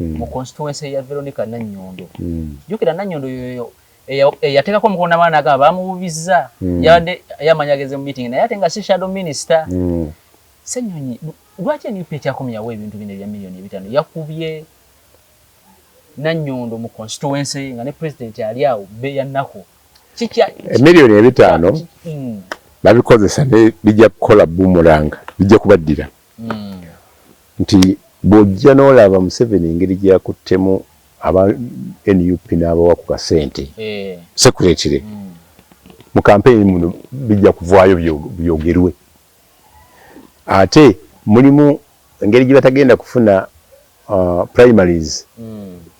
mu constituency ya Veronica Nannyondo. Jjukira Nannyondo yoyo yateekako omukono n'abaana agamba bamububizza yabadde yamanyageze mu meeting naye ate nga si shadow minister. Ssennyonyi lwaki NUP ekyakomyawo ebintu bino ebya miliyoni 5 yakubye Nannyondo mu constituency nga ne president ali awo be yannako miliyoni 5 babikozesa ne bijja kukola boomerang bijja kubaddira nti bw'ojja n'olaba Museveni engeri gyakuttemu aba NUP n'abawa ku kasente secretary mu campaign muno bijja kuvaayo byogerwe ate mulimu engeri gye batagenda kufuna primaries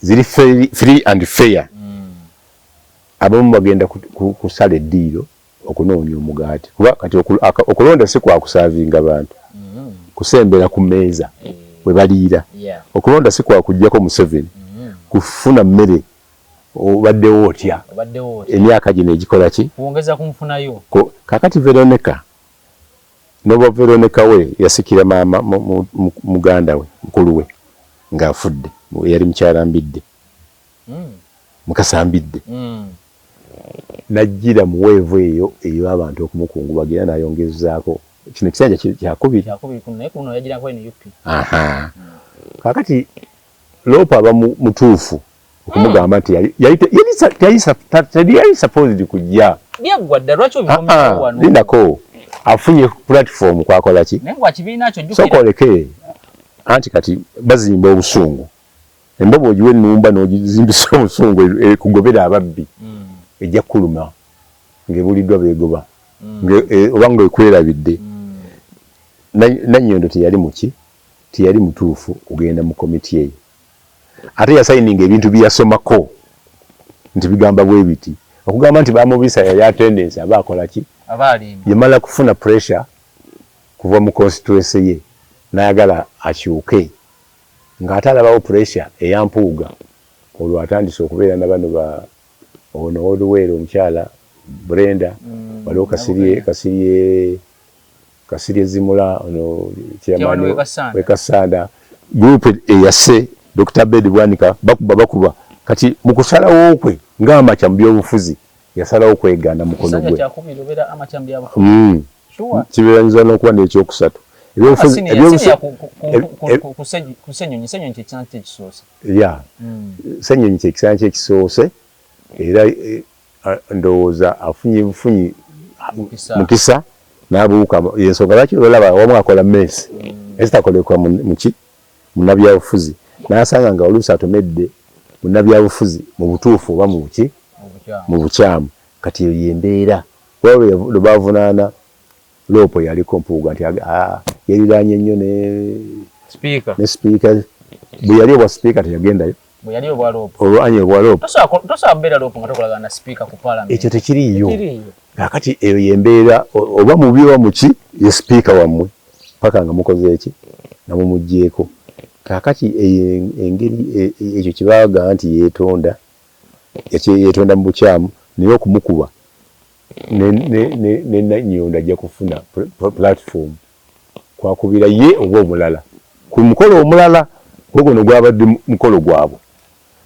ziri free and fair abamu bagenda kusala eddiiro okunoonya omugaati kuba kati okulonda si kwa kusaavinga abantu kusembera ku mmeeza bwe baliira okulonda si kwa kujjako Museveni kufuna mmere obaddewo otya emyaka gino egikola ki kuongeza kumfunayo kakati Veronica noba Veronica we yasikira maama muganda we mukulu we ng'afudde yali mukyala Mbidde Mukasambidde najjira muweevu eyo abantu okumukungubagira nayongezaako kino kisanja kyakubiri kuno yagira kwa NUP kakati Lopo aba mutuufu okumugamba nti yali supposed kujja byagwadda lwaki obikomya wano lindako afunye platform kwakola ki nengwa kibiina kyo jjukira sokoleke anti kati bazimba obusungu embobo ogiwe ennumba n'ogizimbisa obusungu kugobera ababbi ejja kuluma ng'ebuliddwa beegoba oba ng'ekwerabidde Nannyondo teyali mutuufu kugenda mu komiti eyo ate yasayininga ebintu byeyasomako nti bigamba bwe biti okugamba nti bamubisa yali attendance aba akola ki yamala kufuna pressure kuva mu constituency ye n'ayagala akyuke ng'ate alabawo pressure eyampuuga olwo atandise okubeera na bano ono Oluweero omukyala Brenda waliwo Kasirye Zimula ono chairman wekasanda group eyase Dr. Bed Bwanika bakuba kati mukusalawo okwe ng'amaca mu byobufuzi yasalawo kweganda mukono gwe kibeeranyiza n'okuba n'ekyokusatu Ssennyonyi kyekisanja kyekisoose era ndowooza afunye bufunyi mukisa n'abuuka yensonga lwaki olaba wamu akola mmesi ezitakolekwa muki munnabyabufuzi n'asanga nga oluusi atomedde munnabyabufuzi mu butuufu oba mu buki mu bukyamu kati eyo yembeera wabwe lwe bavunaana Lopo yaliko mpuuga nti yeriranye nnyo ne speaker bwe yali obwa speaker teyagendayo olwanye obwa Lopo ekyo tekiriiyo kakati eyo yembeera oba mubi oba muki ye speaker wammwe paka nga mukoze eki namumugjeeko kakati engeri ekyo kibaga nti yeetonda mu bukyamu naye okumukuba ne Nannyondo ajja kufuna platform kwakubira ye oba omulala ku mukolo omulala guno gwabadde mukolo gwabwe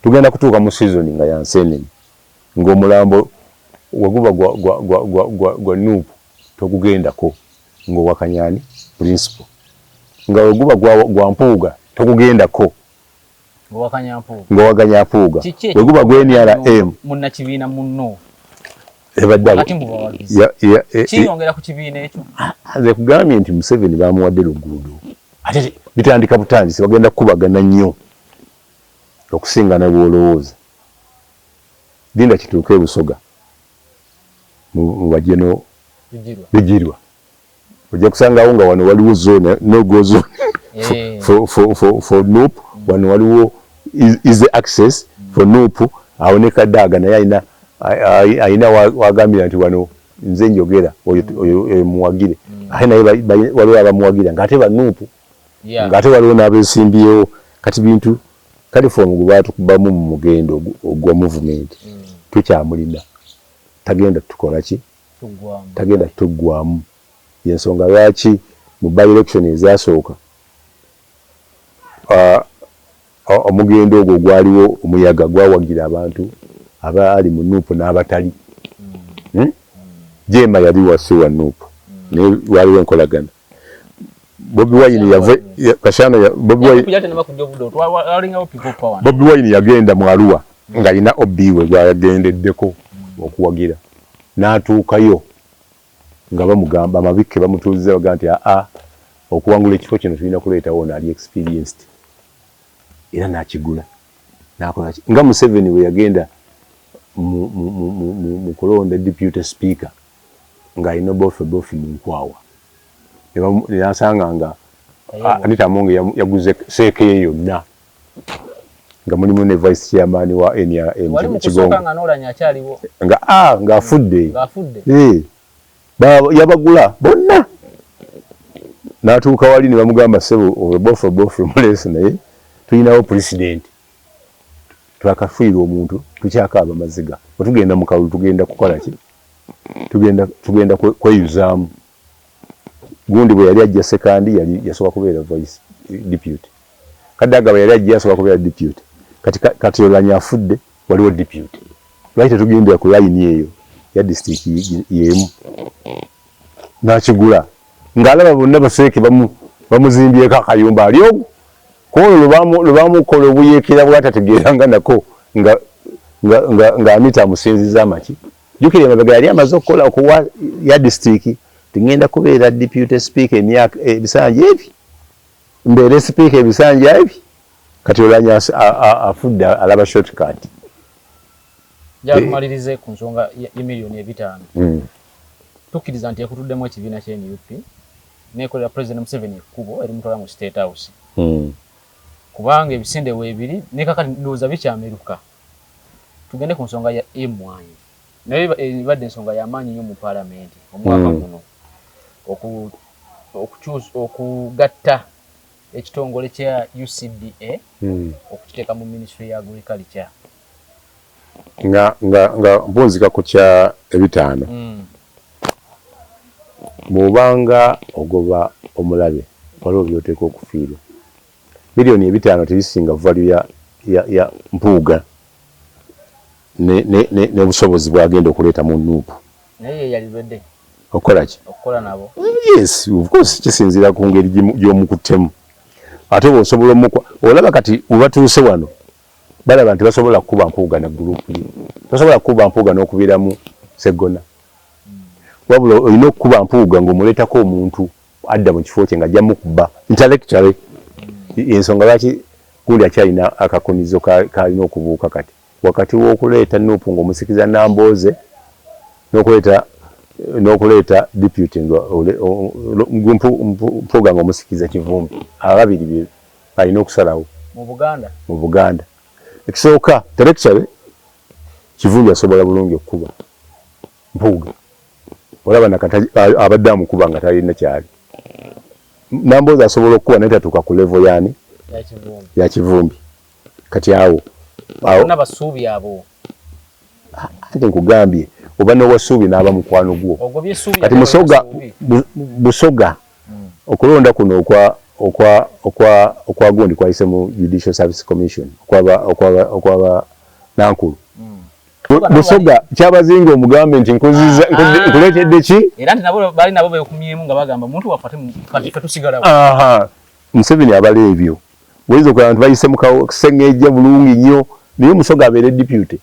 tugenda kutuuka mu season nga yansenene ng'omulambo waguba gwa NUP togugendako ng'owakanyani principal nga waguba gwa Mpuuga togugendako ng'owaganya Mpuuga weguba gwa NRM munnakibiina munno kiyongera ku kibiina ekyo nze kugambye nti Museveni bamuwadde luguudo ate bitandika butandisi bagenda kukubagana nnyo okusinga ne bw'olowooza linda kituuke Busoga mu bajeno Bijirwa ojja kusangawo nga wano waliwo zone no-go zone for NUP wano waliwo easy access for NUP awo ne Kadaga naye ayina wagambira nti wano nze njogera oyo muwagire naye waliwo abamuwagira ng'ate banuupu ng'ate waliwo n'abeesimbyewo kati bintu California gwe baatukubamu mu mugendo ogwa movement tukyamulina tagenda tukola ki tagenda tuggwamu yensonga lwaki mu by-election ezasooka omugendo ogwo gwaliwo omuyaga gwawagira abantu abaali mu nuupu n'abatali Jema yali wasi wa nuupu naye waliwo enkolagana Bobi Wine yagenda mu Arua ng'alina Obiwe gwayagendeddeko okuwagira n'atuukayo nga bamugamba amabike bamutuuziza baga nti okuwangula ekifo kino tulina kuleetawo ono ali experienced era n'akigula n'akola nga Museveni we yagenda mu kulonda deputy speaker ng'alina bofe mu nkwawa nasanga nga Anita Among yaguze seeke ye yonna nga mulimu ne vice chairman wa NRM Kigongo nga afudde yabagula bonna n'atuuka wali ne bamugamba ssebo bofe mulesi naye tulinawo president twakafiirwa omuntu tukyakaaba maziga bwetugenda mu kalulu tugenda kukola ki tugenda kweyuzaamu gundi bwe yali ajja sekandi yali yasobola kubeera vice deputy Kadaga bwe yali ajja yasobola kubeera deputy kati Oulanyah afudde waliwo deputy lwaki tetugendera ku line eyo ya district yemu n'akigula ng'alaba bonna baseeke bamuzimbyeko akayumba ali ogwo kuolwo lwebamukola obuyeekera bwatategeeranga nako nga Anita amusinziza amaki jjukira emabega yali amaze okukola okuwa ya district tingenda kubeera deputy speaker emyaka ebisanja ebi mbeere speaker ebisanja ebi kati Oulanyah afudde alaba shortcut jalumalirize ku nsonga y'emiliyoni 5 tukkiriza nti yakutuddemu ekibiina kya NUP nekolera President Museveni ekkubo erimutwala mu State House kubanga ebisinde weebiri nekakati ndowooza bikyameruka tugende ku nsonga ya Emwanyi naye ebadde ensonga y'amaanyi nnyo mu paalamenti omwaka guno okugatta ekitongole kya UCDA okukiteeka mu Ministry ya Agriculture nga mpunzika ku kya 5 mubanga ogoba omulabe waliwo byoteeka okufiirwa miliyoni 5 tezisinga value ya mpuuga n'obusobozi bwagenda okuleeta mu nuupu naye yalibedde okola ki okukola nabo yes of course kisinziira ku ngeri gy'omukuttemu ate bw'osobola omukwa olaba kati webatuuse wano balaba nti basobola kukuba mpuuga na gurupu ye basobola kukuba mpuuga n'okubiramu Sseggona wabula olina okukuba mpuuga ng'omuleetako omuntu adda mu kifo kye nga ajja mukuba intellectually ensonga lwaki gundi akyalina akakunizo kalina okubuuka kati wakati w'okuleeta nuupu ng'omusikiza Nambooze n'okuleeta deputy mpuuga ng'omusikiza Kivumbi ababiri alina okusalawo mu Buganda ekisooka intellectually Kivumbi asobola bulungi okukuba mpuuga olaba nakati abadde amukuba nga talina kyali Nambooze asobola okukuba naye tatuuka ku level yani ya Kivumbi kati awo n'abasuubi abo ate nkugambye oba n'owasuubi n'aba mukwano gwo kati Busoga okulonda kuno okwa gundi kwayise mu Judicial Service Commission okwaba Nankulu Busoga kyabazinga omugambe nti nkuleetedde ki era nti nabo bali nabo beekumyemu nga bagamba muntu wafate kati tusigalawo Museveni abala ebyo weza okulaba nti bayise mu kasengejja bulungi nnyo naye Musoga abeere deputy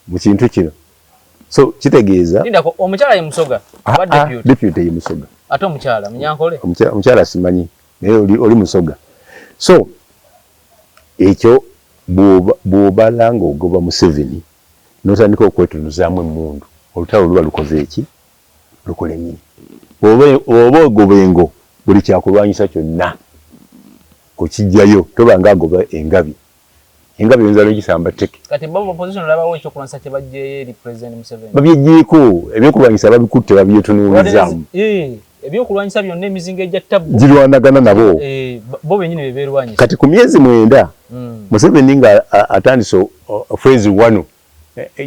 mu kintu kino so kitegeeza omukyala ye Musoga deputy ye Musoga ate omukyala Munyankole omukyala simanyi naye oli Musoga so ekyo bw'obala ng'ogoba Museveni n'otandika okwetunuzaamu emmundu olutalo luba lukoze eki lukola ennyo oba ogobengo buli kyakulwanyisa kyonna okijjayo toba ng'agoba engabi enga biyinza n'ekisamba teke kati babo opposition labawo ekyo kulansa kye bajje eri president Museveni babyejjeeko ebyokulwanyisa babikutte babyetunuulizaamu ebyokulwanyisa byonna emizinga ejja ttabu girwanagana nabo bo bennyini bebeerwanyisa kati ku myezi 9 Museveni nga atandise phase 1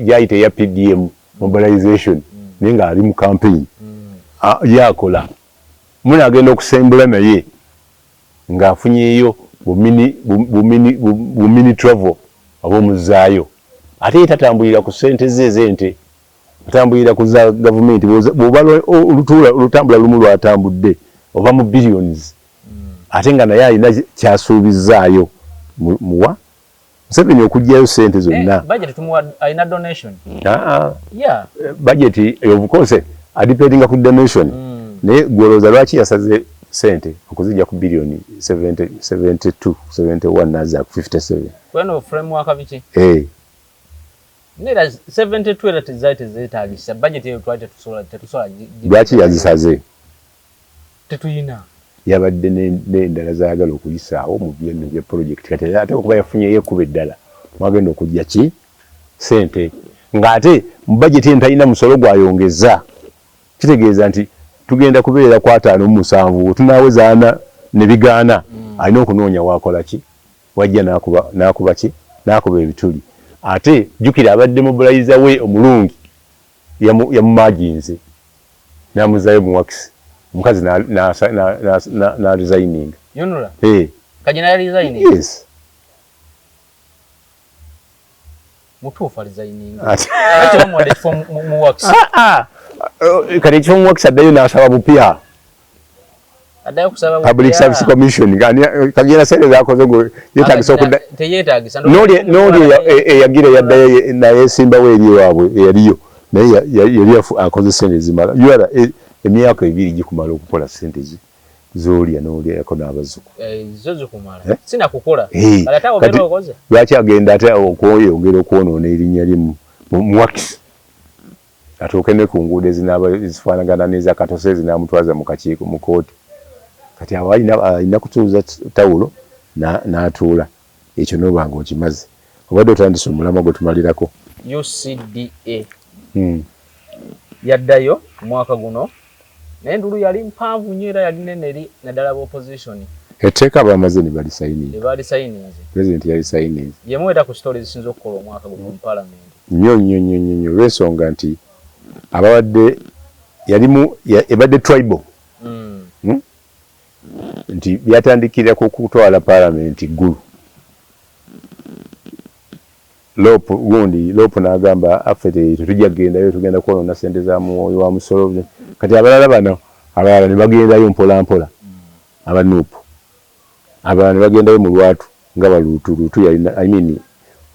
gyayita eya PDM mobilization naye nga ali mu campaign yakola munagenda okusembula naye ng'afunyeeyo bumini travel ab'omuzaayo ate ye tatambulira ku ssente ze ez'ente atambulira ku za gavumenti bw'oba olutambula lumu lwatambudde oba mu billions ate nga naye alina kyasuubizaayo muwa Museveni okugyayo ssente zonna alina donation budget of course adipendinga ku donation naye gwolooza lwaki yasaze ssente okuzijja ku billioni 71 naza ku 57 kweno framework biki nera 72 era tezaitezetaagisa budget eyo twali tetusola lwaki yazisaze tetuyina yabadde n'endala zaagala okuyisaawo mu byonna bya project kati ate okuba yafunyeyo ekuba eddala mwagenda okujja ki ssente ng'ate mu budget entalina musolo gwayongeza kitegeeza nti tugenda kubeera ku 57 tunaaweza ana ne bigaana alina okunoonya waakola ki wajja n'akuba ki n'akuba ebituli ate jjukira abadde mobilizer we omulungi yamumaginze n'amuzaayo mu wakisi omukazi na resigning yonula kajina ya resigning yes mutuufu resigning ate bamwadde ekifo mu wakisi kati ekifo mu wakisi addayo n'asaba bupya addayo kusaba Public Service Commission kagenda sente zakoze ngo yeetagisa okudda teyeetagisa n'oli eyagira yaddayo naye simbawo eri waabwe eyaliyo naye yali akoze sente zimala emyaka 2 gikumala okukola sente z'olya n'olyako n'abazuku zo zikumala sinakukola ate obeera okoze lwaki agenda ate okweyongera okwonoona erinnya lye mu wakisi atuuke ne ku nguudo ezifaanagana n'ezakatose ezinamutwaza mu kakiiko mu kooti kati awo alina kutuuza tawulo n'atuula ekyo n'oba nga okimaze obadde otandise omulamwa gwe tumalirako UCDA yaddayo omwaka guno naye endulu yali mpanvu nnyo era yali nene eri naddala b'opposition etteeka bamaze ne balisayininga president yalisayininze yemuweta ku story zisinza okukola omwaka guno mu parliament nnyo olw'ensonga nti ababadde ebadde tribal nti byatandikira ku kutwala parliament ggulu Lopu n'agamba affe tetujja kugendayo tugenda kwonoona ssente za mwoyo wa musolo kati abalala ne bagendayo mpola abanuupu abalala ne bagendayo mu lwatu nga baluutu yalina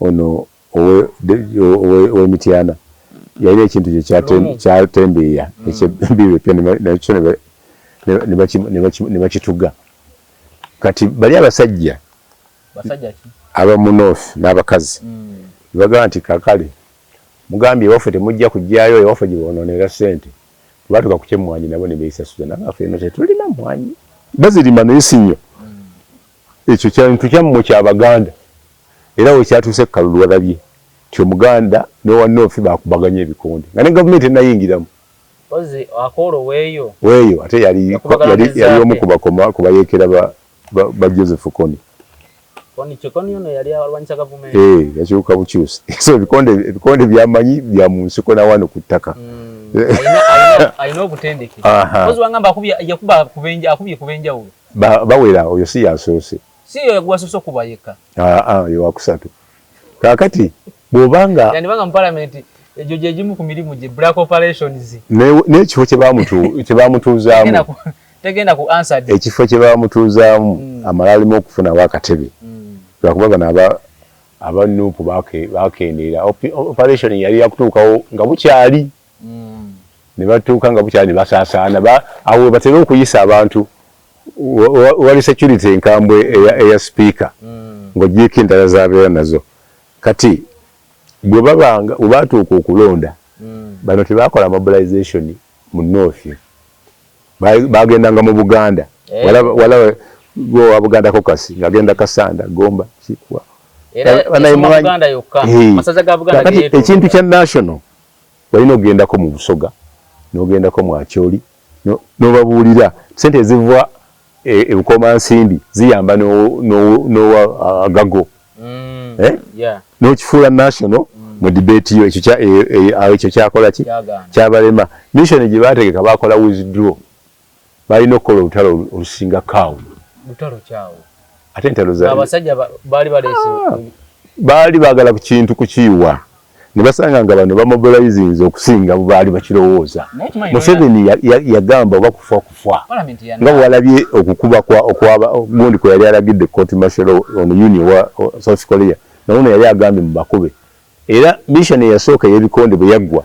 ono ow'emityana yalina ekintu kyatembeeya ekyebbiibe pya nakyo ne bakituga kati bali abasajja abamu north n'abakazi bagamba nti kakale mugambye ewaffe temujja kujjayo ewaffe gye bonoonera ssente batuka ku kyemmwanyi nabo ne beesasuza nabaffe eno tetulina mwanyi bazirima naye si nnyo ekyo kintu kyammwe kyabaganda era wekyatuuse kukalulu walabye ti omuganda n'owa north bakubaganya ebikonde nga ne gavumenti enayingiramu weeyo ate yali omu kubayeekera ba Joseph Kony yakyuka bukyusi so ebikonde byamanyi bya mu nsiko na wano ku ttaka alina obutendeke wangamba akubye kubenjawulo bawera oyo si yasoose si gwasoose okuba yekka yewakusatu kakati bw'obanga mu parliament egyo gyegimu ku mirimu gye black operations n'ekifo kyebamutuuzaamu tegenda ku answered ekifo kyebamutuuzaamu amala alimu okufunawo akatebe lwakuba bano abanuupu bakendeera operation yali yakutuukawo nga bukyali ne batuuka nga bukyali ne basaasaana awo batere okuyisa abantu wali security enkambwe eya speaker ng'ogyeko endala z'abeera nazo kati bwe batuuka okulonda bano tebakola mobilization mu north bagendanga mu Buganda walaba wa Buganda kokasi ngagenda Kasanda Gomba Kikwa era mu Buganda yokka masaza ga Buganda geeto ekintu kya national walina ogendako mu Busoga n'ogendako mu Acholi n'obabuulira sente eziva ebukoma nsimbi ziyamba n'owa Gago n'okifuula national mu debate yo ekyo kyakola ki kyabalema mission gye baategeka baakola withdraw balina okukola olutalo olusinga kaawo lutalo kyawo ate entalo za abasajja baali baleese baali baagala ku kintu kukiiwa ne basanga nga bano bamobilizinze okusinga baali bakirowooza Museveni yagamba oba kufa nga bwalabye okukuba gundi kwe yali alagidde court martial on union wa South Korea nawono yali agambye mu bakube era mission yasooka y'ebikonde bwe yaggwa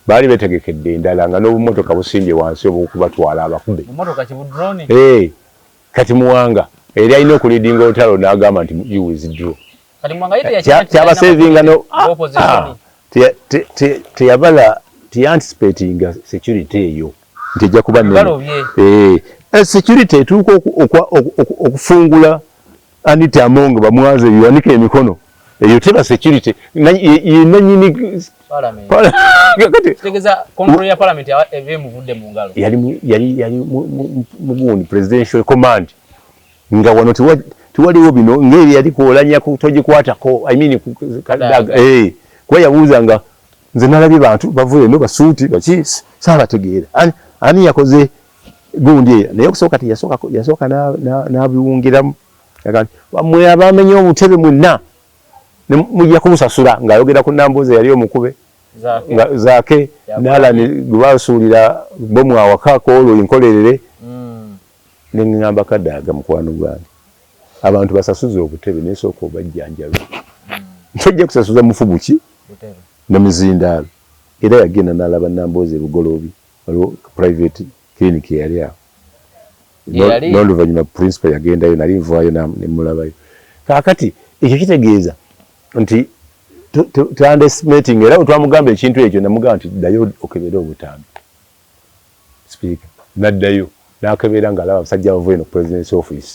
baali betegekedde endala nga n'obumotoka busimbye wansi obukubatwala abakube kati Muwanga eri alina okulidinga olutalo n'agamba nti you withdraw kyabasevinga teyabala anticipating security eyo nti ejja kuba security etuuka okufungula Anita Among bamwaze yanika emikono eyo teba security nanyini tegeza control ya parliament eve muvudde mu ngalo yali mugundi presidential command nga wano tiwaliwo bino ngeri yali kuolanya kutogikwatako kwa yabuuza nga nze nalabye bantu bavuye no basuuti bakisi sabategeera ani yakoze gundi naye okusooka yasooka n'abiwungiramu mwe abamenye obutebe mwenna mujja kumusasula ng'ayogera ku Nambooze yali omukube zaake nalani gwasuulira bomu awakaako olwo enkolerere ne ngamba kadaaga mukwano gwange abantu basasuze obutebe nesooka obajjanjabe tojja kusasuza mufubuki na mizindaalo era yagenda n'alaba Nambooze Bugoloobi waliwo private clinic yali awo n'oluvannyuma principal yagendayo nali nvaayo nemulabayo kaakati ekyo kitegeeza nti underestimating era twamugamba ekintu ekyo namugamba nti ddayo okebera obutambi speaker naddayo n'akebera ng'alaba abasajja bavuye no president's office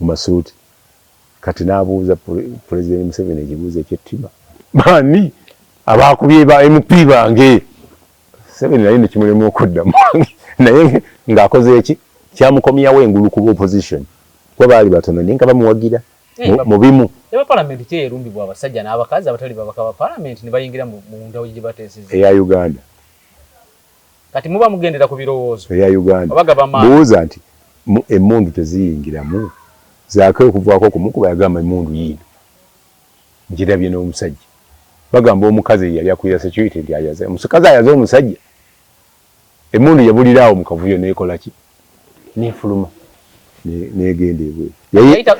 mu masuuti kati n'abuuza president Museveni ekibuuzo ekyettima bani abakubye ba MP bange Museveni naye nekimulemu okuddamu naye ng'akoze eki kyamukomyawo engulu ku opposition kuba baali batono naye nga bamuwagira mu bimu eba parliament kyerumbibwa abasajja n'abakazi abatali babaka ba parliament ne bayingira mu ndawo gye bateeseza eya Uganda kati muba mugendera ku birowoozo eya Uganda buuza nti emmundu teziyingiramu zaake okuvaako kumukuba yagamba emmundu yiino njirabye n'omusajja bagamba omukazi yali akwira security nti ayaze omukazi ayaze omusajja emmundu yabuliraawo mu kavuyo neekola ki neefuluma negenda ebwe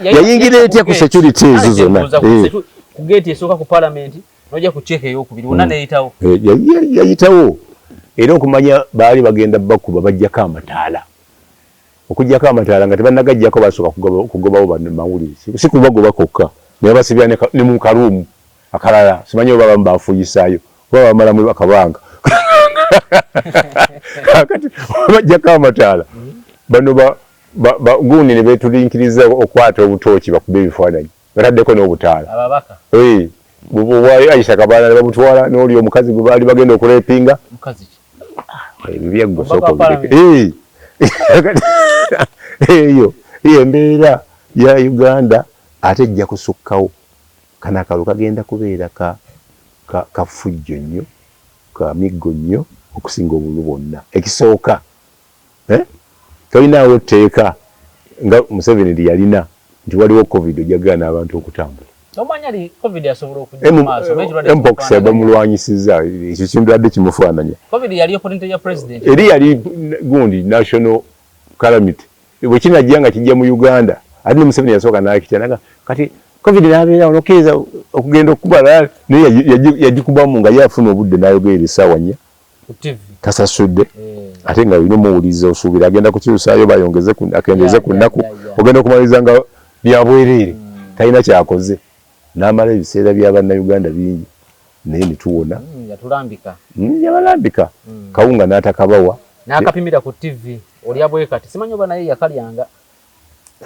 yayingira etya ku security ezo zonna ku gate esooka ku parliament nojja ku check ey'okubiri wonna neyitawo yayitawo era okumanya baali bagenda bakuba bajjako amataala okujjako amataala nga tebannagajjako basooka kugobawo bamawulire si kubagoba kokka naye basibya ne mu karuumu akalala simanyi oba bamu bafuyisaayo oba bamalamu akabanga kati bajjako amataala bano gundi ne betulinkiriza okwata obutooki bakube ebifaananyi bataddeko n'obutaala ababaka Aisha Kabala ne bamutwala n'oli omukazi gwe baali bagenda okuleepinga eyo embeera ya Uganda ate ejja kusukkawo kana akalu kagenda kubeera kafujjo nnyo kamiggo nnyo okusinga obulu bwonna ekisooka tolinaawo etteeka nga Museveni lyalina nti waliwo covid ojagala n'abantu okutambula mpox bamulwanyisiza ekyo kindwadde kimufaananya eri yali gundi national calamity bwe kinajja nga kijja mu Uganda ate ne Museveni yasooka n'akitya kati covid n'abeera onokkiriza okugenda okukubala naye yagikubamu nga yafuna obudde n'ayogerera essaawa nnya tasasudde ate nga olina omuwuliriza osuubira agenda kukyusaayo bayongeze akendeze ku nnaku ogenda okumaliriza nga byabwereere talina kyakoze n'amala ebiseera by'abannayuganda bingi naye nituwona yabalambika kawunga n'atakabawa n'akapimira ku TV olya bwe kati simanyi oba naye yakalyanga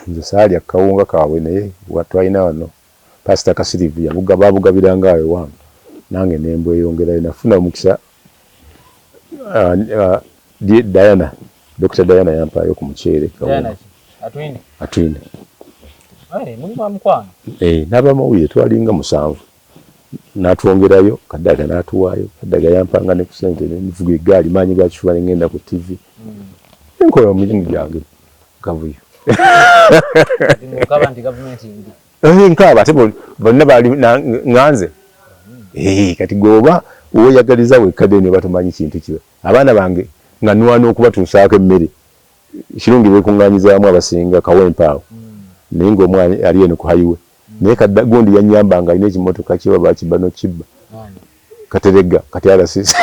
nze saalya kawunga kaabwe naye twalina wano Pastor Kasirivu babugabiranga awe wange nange nembo eyongerayo nafuna omukisa Diana Dr. Diana yampayo ku muchere Diana atwine muli mkwano naba mawuye twalinga 7 natwongerayo Kadaga natuwayo Kadaga yampanga ne kusente nivuga egali manyi ga kifuba ngenda ku TV enkola omulimu gyange kavuyo ngokaba ndi government ndi nkaba tebo bonna bali nganze kati goba oyagaliza wekadeni batumanyi kintu kiwe abaana bange nga nwana okubatuusaako emmere kirungi bekunganyizamu abasinga kawempaawo naye ng'omwana ali eno ku highway naye gundi yanyambanga alina ekimotoka kiba bakibano kibba katerega kati alasisi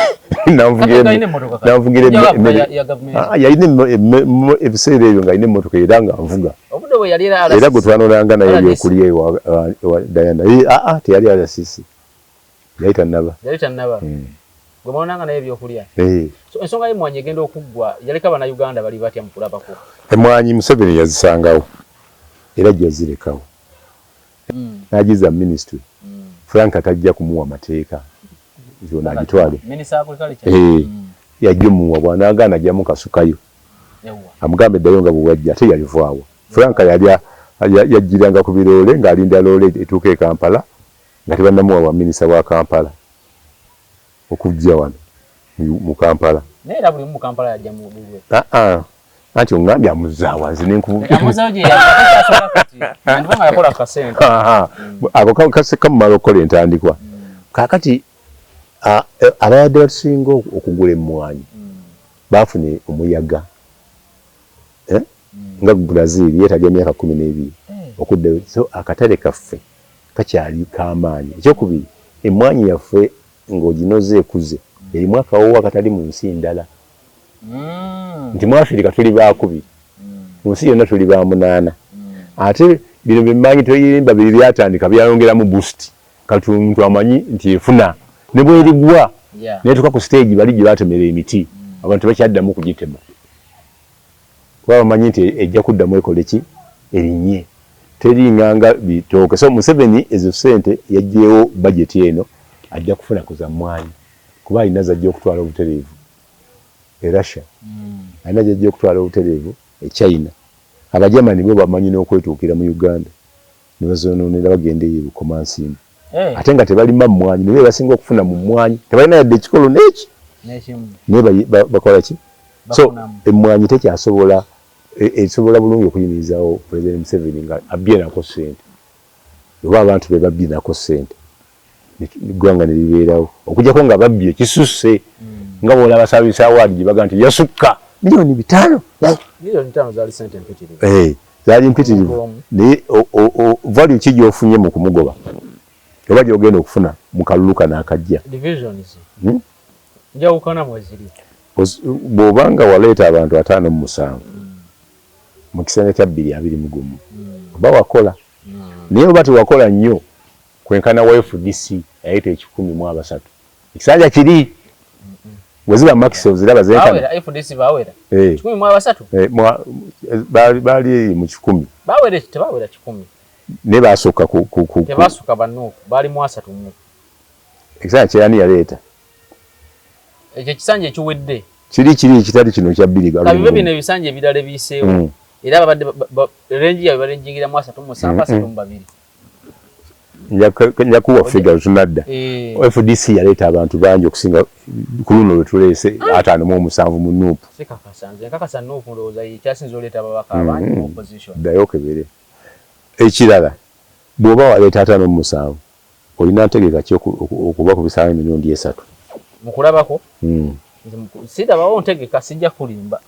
nanvugira yalina ebiseera ebyo nga alina emmotoka era nga nvuga era gwe twanolanga naye ebyokulya ewa Diana teyali alasisi yayita naba gwe mwonanga naye ebyokulya ensonga y'emmwanyi egenda okuggwa yaleka bannayuganda bali batya mu kulabako emmwanyi Museveni yazisangawo era gyazirekawo nagiza ministry Frank atajja kumuwa mateeka zona agitwale yajja muwa bwanagaana ajjamu kasukayo amugambe ddayo nga bwajja ate yalivaawo Frank yajjiranga ku biroole ng'alinda loole etuuka e Kampala nga tebannamuwa wa minisita wa Kampala okujja wano mu Kampala naye era buli mu Kampala yajja mu bulwe anti ongambye amuzaawa nze ako kamumala okukola entandikwa kaakati abayadde batusinga okugula emmwanyi baafune omuyaga nga Brazil yeetaaga emyaka 12 okuddayo so akatale kaffe kakyali k'amaanyi ekyokubiri emmwanyi yaffe ng'oginoze ekuze erimu akawoowo akatali mu nsi ndala nti mu Afirika tuli bakubiri mu nsi yonna tuli ba 8 ate bino bimmanyi toyimba biri byatandika byayongeramu boost kati omuntu amanyi nti efuna ne bwerigwa netuka ku stage bali gye batemera emiti abantu bakyaddamu kugitema kuba bamanyi nti ejja kuddamu ekole ki erinye teringanga bitooke so Museveni ezo sente yajjeewo budget eno ajja kufuna kuza mmwanyi kuba alina zajja okutwala obutereevu e Russia alina zajja okutwala obutereevu e China Abajamani bo bamanyi n'okwetuukira mu Uganda ne bazonoonera bagenda eyo bukomansimbi ate nga tebalima mmwanyi naye basinga okufuna mu mmwanyi tebalina yadde ekikolo n'eki naye bakola ki so emmwanyi tekyasobola esobola bulungi okuyimirizaawo President Museveni nga abbyenako ssente oba abantu be babbyenako ssente eggwanga ne libeerawo okujjako nga babbye kisusse nga bw'olaba Service Award gye baga nti yasukka milioni 5 zaali ssente mpitirivu zaali mpitirivu naye value ki gy'ofunye mu kumugoba oba gy'ogenda okufuna mu kalulu kano akajja njawukana mweziri bw'obanga waleeta abantu 57 mu kisanja kya 221 oba wakola naye oba tewakola nnyo kwenkana wa FDC yayita 103 ekisanja kiri weziba maxo ziraba zenkana FDC bawera 103 bali mu 10 bawera tebawera 10 ne basooka tebasooka banno bali mu 3 mu ekisanja kyani yaleeta ekyo kisanja ekiwedde kiri kitali kino kya 2 kabibe bino ebisanja ebirala ebiseewo era babadde range yawe balenjingira mu 3 mu 7 njakuwa figure tunadda FDC yaleeta abantu bangi okusinga ku luno lwe tuleese 57 mu Nuupu nkakasa Nuupu ndowooza kyasinza oleeta ababaka abangi mu opposition ddayo okebere ekirala bw'oba waleeta 57 olina ntegeka ki okuba ku bisaawe milioni 3 mu kulabako sirabawo ntegeka sijja kulimba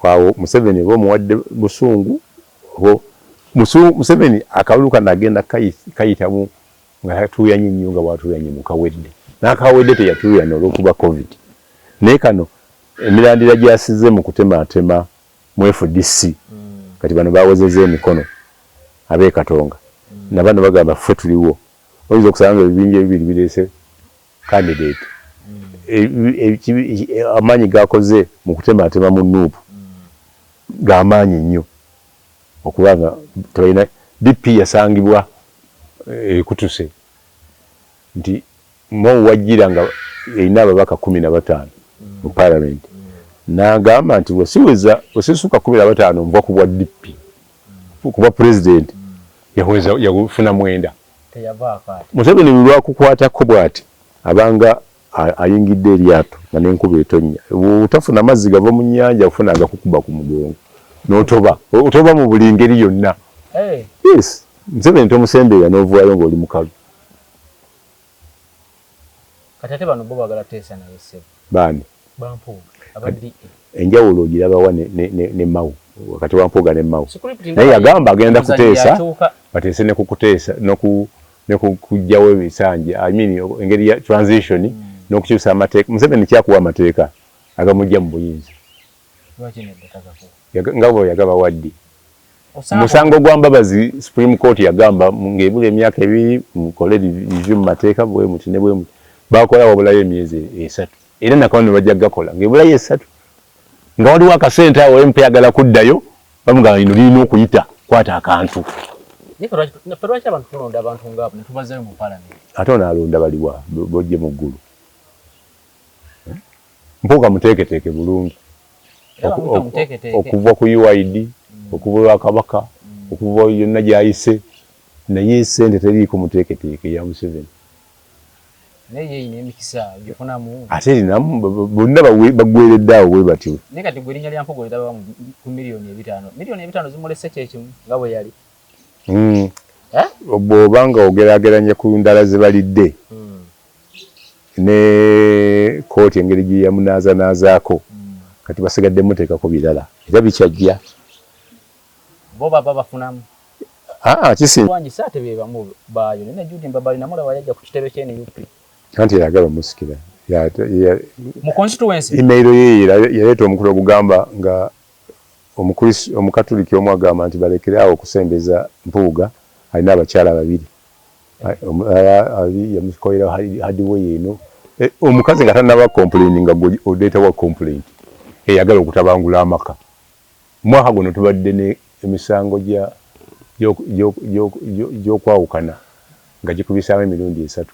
awo Museveni oba omuwadde busungu Museveni akalulu kano agenda kayitamu nga yatuuyanye nnyo nga bwatuuyanye mu kawedde n'akawedde teyatuuyana olw'okuba COVID naye kano emirandira gy'asize mu kutematema mu FDC kati bano bawezezza emikono ab'e Katonga na bano bagamba ffe tuliwo oyinza okusanga ebibinja ebibiri bireese candidate amaanyi gakoze mu kutematema mu Nuupu g'amaanyi nnyo okubanga tebalina DP yasangibwa ekutuse nti Mo wajjira nga erina ababaka 15 mu parliament n'agamba nti wesisuka 15 nva ku bwa DP kuba president yafuna 9 Museveni lwakukwatako bw'ati abanga ayingidde eryato nga n'enkuba etonnya utafuna amazzi gava mu nnyanja ufuna agakukuba ku mugongo n'otoba mu buli ngeri yonna. Yes, Museveni tomusembeera n'ovaayo ng'oli mukalu. Kati ate bano bo bagala teesa naye ssebo. Baani? Bampuuga abaddi. Enjawulo ogirabawa ne Mawu wakati wa Mpuuga ne Mawu. Naye yagamba agenda kuteesa bateese ne kukuteesa n'okujjawo ebisanja engeri ya transition n'okukyusa amateeka. Museveni kyakuwa amateeka agamujja mu buyinza. Nga bwe yagaba waddi. Musango gwa Mbabazi Supreme Court yagamba ng'ebula emyaka 2 mukole review mu mateeka bwe muti ne bwe muti bakola wabulayo emyezi 3 era nakawano bajja gakola ng'ebulayo 3 nga waliwo akasente awo MP agala kuddayo bamugamba ino lirina okuyita kwata akantu. Lwaki abantu tulonda abantu ng'abo ne tubazayo mu parliament? Ate onaalonda baliwa bojje mu ggulu. Mpuuga muteeketeeke bulungi okuva ku UID okuva Kabaka okuva yonna gy'ayise naye sente teriiko muteeketeeke ya Museveni. Naye yine emikisa gifunamu ate namu bonna bagweredde awo bwe batyo. Naye kati gwe linnya lya Mpuuga litaba ku miliyoni 5. Miliyoni 5 zimulese kyekimu nga bwe yali. Bw'obanga ogeraageranya ku ndala ze balidde ne kooti engeri gye yamunaazanaazaako kati basigadde muteekako birala era bikyajja. Bo baba bafunamu. Kisinga. Wanyisa ate be bamu baayo ne Judy Mbabali namulaba yajja ku kitebe kye ne UP. Kanti yagala musikira. Mu constituency. Email ye yaleeta omukulu ogugamba nga omukatuliki omu agamba nti balekere awo okusembeza Mpuuga alina abakyala 2. Yamukoera hadiwe yeno. Omukazi nga tanaba complaining nga odeeta wa complaint. Eyagala okutabangula amaka. Mwaka guno tubadde ne emisango gy'okwawukana nga gikubisaamu emirundi 3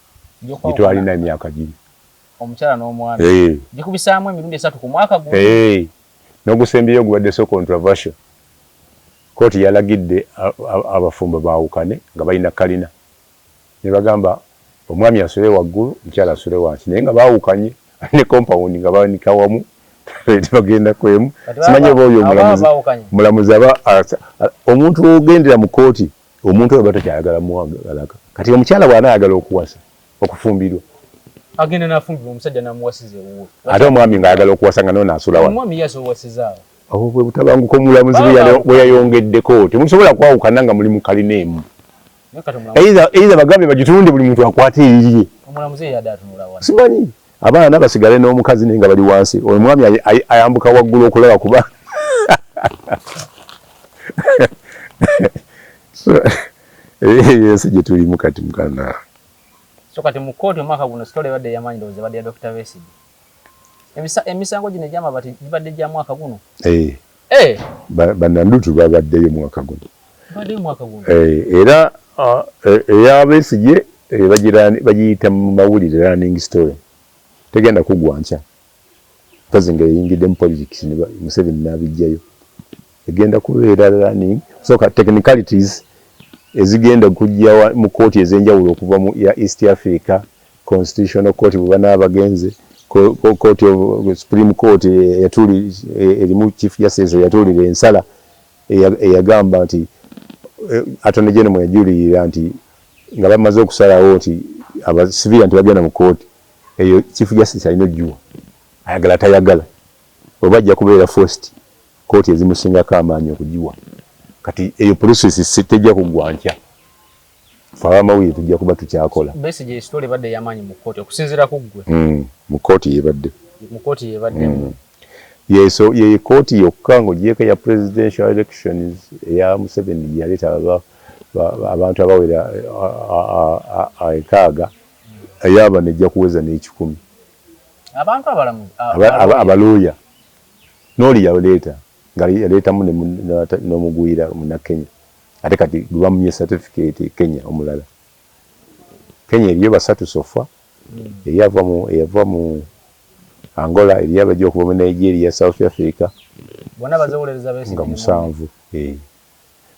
gitwalina emyaka 2. Omukyala n'omwami gikubisaamu emirundi 3 ku mwaka guno. N'ogusembeyo gubadde so controversial. Kooti yalagidde abafumba baawukane nga balina kalina ne bagamba omwami asule waggulu omukyala asule wansi naye nga baawukanye ne compound nga bawanika wamu bagenda kwemu. Simanyi oba oyo omulamuzi aba omuntu ogendera mu kooti omuntu oyo batakyayagala muwagalaga kati omukyala bw'anaayagala okuwasa okufumbirwa agenda n'afumbirwa omusajja n'amuwasiza ewuwe ate omwami ng'ayagala okuwasa nga noona asula wano. Omwami yasowasizaawo awo bwe butabanguko omulamuzi bwe yayongeddeko temusobola kwawukana nga muli mu kalina emu. Eiza bagambe bagitunde buli muntu akwate eyiye. Omulamuzi yadde atunula wano. Simanyi abaana basigale n'omukazi naye nga bali wansi omwami ayambuka waggulu okulaba kuba yensi gye tulimu kati mukana. So kati mu kooti omwaka guno sitole badde yamanyi ndowooza badde ya Dr. Besigye. Emisango gino egyama bati gibadde gya mwaka guno. Bannandutu babaddeyo mwaka guno. Baddeyo mwaka guno. Era eya Besigye bagiyita mu mawulire running story. Tegenda kugwa nkya. Mpozi ng'eyingidde mu politics ne Museveni n'abijjayo. Egenda kubeera running. So technicalities ezigenda kujja mu kooti ez'enjawulo okuva mu ya East Africa Constitutional Court bwe banaabagenze Court of Supreme Court erimu Chief Justice yatuulira ensala eyagamba nti Attorney General yajulirira nti nga bamaze okusalawo nti abasivira nti bagenda mu kooti eyo Chief Justice alina ojjuwa ayagala tayagala oba ajja kubeera first kooti ezimusingako amaanyi okugiwa kati eyo process tejja kugwa nkya abamawulire tujja kuba tukyakola. Besigye esitole badde yamanyi mu kooti okusinziira ku ggwe. Mu kooti yebadde. Mu kooti yebadde. Yeso ye kooti yokka ng'ogyeko ya presidential elections eya Museveni yaleeta abantu abawera 6 eyaba nejja kuweza n'ekikumi. Abantu abalamu abalooya n'oli yaleeta nga yaleetamu n'omugwira Munnakenya ate kati bamunye certificate Kenya omulala Kenya eriyo basatu sofa eyava mu Angola eriyo abajja okuva mu Nigeria, South Africa bonna bazewolereza Besigye nga 7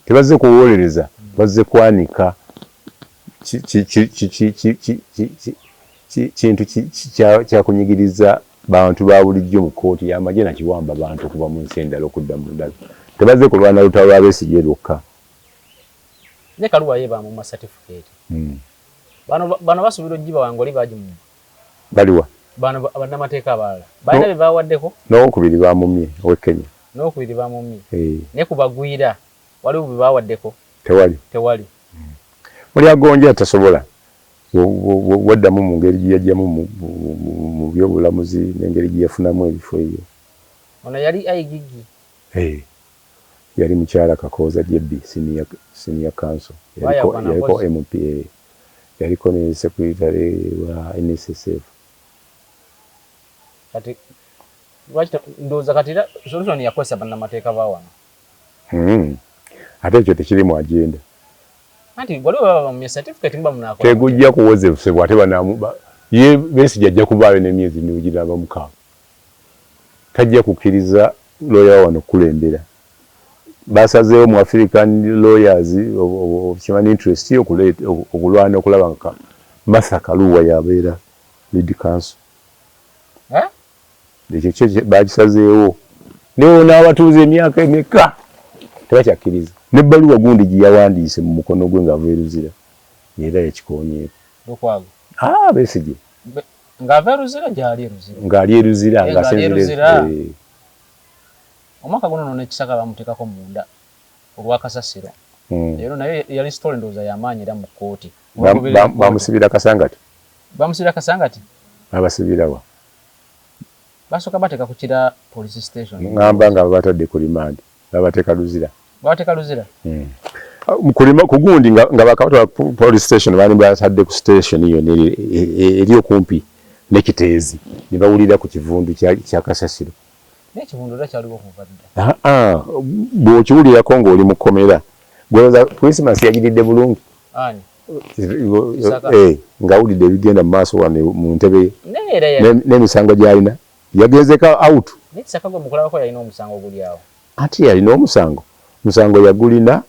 tebazze kuwolereza bazze kwanika kintu kyakunyigiriza bantu ba bulijjo mu kooti y'amagye na kiwamba bantu okuva mu nsi endala okudda mu ndala tebazze kulwana lutalo lwa Besigye lwokka ne Kaluwa yeba mu certificate bano basuubira ogiba wange oli bagimu baliwa bano bannamateeka abalala balina bye bawaddeko n'okubiri bamumye owe Kenya n'okubiri bamumye ne kubagwira waliwo bye bawaddeko tewali muli agonja tasobola waddamu mu ngeri gyeyajjamu mu byobulamuzi n'engeri gyeyafunamu ebifo ebyo ono yali ayigigi yali mukyala Kakooza JB senior council yaliko MP yaliko ne secretary wa NSSF kati ndoza kati solution yakwesa bannamateeka bawana ate ekyo tekiri mu agenda anti waliwo baba mu certificate mba munako tegujja kuwozesebwa ate banamu ye Besigye ajja kubaayo n'emyezi miwugira abamukaaga tajja kukkiriza lawyer wano kulembera basazeewo mu African lawyers of human interest okulwana okulaba nga Martha Kaluwa yabeera lead counsel ekyo bakisazeewo newo n'abatuuza emyaka emeka tebakyakkiriza n'ebbaluwa gundi gye yawandiise mu mukono gwe ng'ava eruzira era yakikoonyeeko lukwago Besigye ng'ava eruzira gyali eruzira ng'ali eruzira ng'asinzira omwaka guno nno n'ekisaka bamuteekako munda olw'akasasiro leero naye yali story ndowooza y'amaanyi era mu kkooti bamusibira kasangati babasibirawa basooka bateeka ku kira police station ngamba nga batadde ku remand babateeka luzira ku gundi nga bakatwala police station bani batadde ku station iyo eri okumpi n'ekiteezi ne bawulira ku kivundu kya kasasiro n'ekivundu era kyaliwo okuvadda bw'okiwulirako ng'oli mu kkomera gweoza Christmas yagiridde bulungi ng'awulidde ebigenda mu maaso wane mu ntebe n'emisango gy'alina yagezeko out n'ekisaka gwe mukulabako yalina omusango guli awo ate yalina omusango yagulina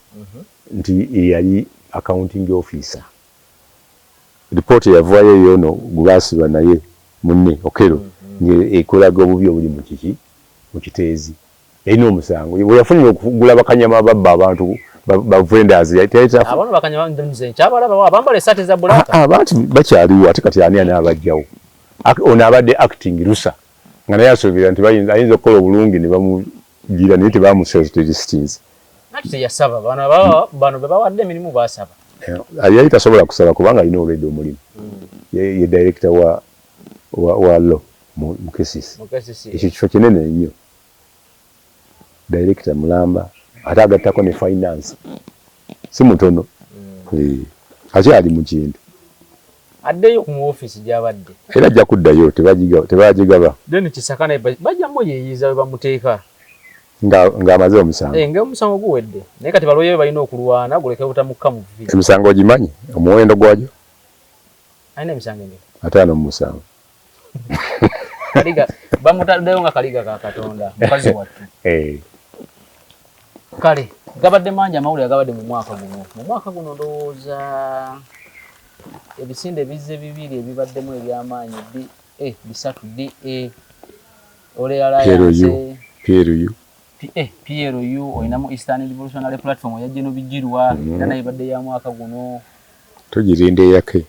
nti yali accounting officer report yavaayo eyo no gubasiba naye munne okero ekolaga obubi obuli mu kiki mu kiteezi yalina omusango bwe yafunira okugula bakanyama babba abantu ba vendors abono bakanyama nze kyabalaba abambala esaati za bulaka abantu bakyaliwo ate kati ani abajjawo ono abadde acting rusa nga naye asuubira nti ayinza okukola obulungi ne bamugira naye tebamusocial distance yasaba bano be bawadde emirimu basaba yali tasobola kusaba kubanga alina olwedde omulimu ye director wa law mu KCC ekyo kifo kinene nnyo director mulamba ate agattako ne finance si mutono akyali mu kintu addeyo mu office gy'abadde era ajja kuddayo tebagigaba then kisaka naye bajjamu yeeyiza we bamuteeka ng'amaze omusango ng'omusango guwedde naye kati baloyo balina okulwana guleke butamukka mu vvi emisango ogimanyi omuwendo gwagyo alina emisango emeka 5 mu 7 kaliga bamutaddeyo nga kaliga ka Katonda mukazi wattu kale gabadde mangi amawulire agabadde mu mwaka guno ndowooza ebisinde bizze bibiri ebibaddemu ebyamaanyi bisatu ole alliance PRU oyinamu Eastern Revolutionary Platform yajje no bijirwa era naye badde ya mwaka guno tugirinde yake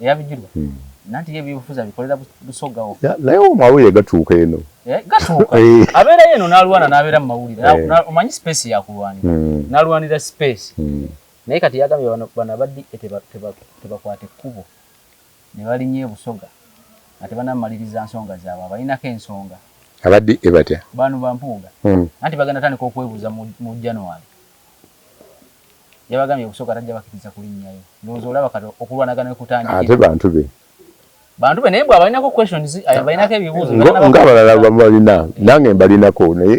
eyabijirwa nanti yebifuza bikolera busogawo naye omawulire gatuuka eno gatuuka abeera yeno n'alwana n'abeera mu mawulire omanyi space yakulwanira n'alwanira space naye kati yagambye bano abaddi tebakwate ekkubo ne balinnya ebusoga ate banamaliriza nsonga zaabwe abalinako ensonga abaddi ebatya bano bampuuga anti bagenda tandika okwebuuza mu January yabagambye ebusoga tajja bakkiriza kulinnyayo ndowooza olaba kati okulwanagana ne kutandikira ate bantu be naye bwe abalinako questions balinako ebibuuzo ng'abalala balina nange mbalinako naye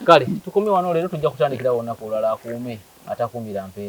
kale tukumye wano leero tujja kutandikira olunaku olulala akuume atakuumira mpeera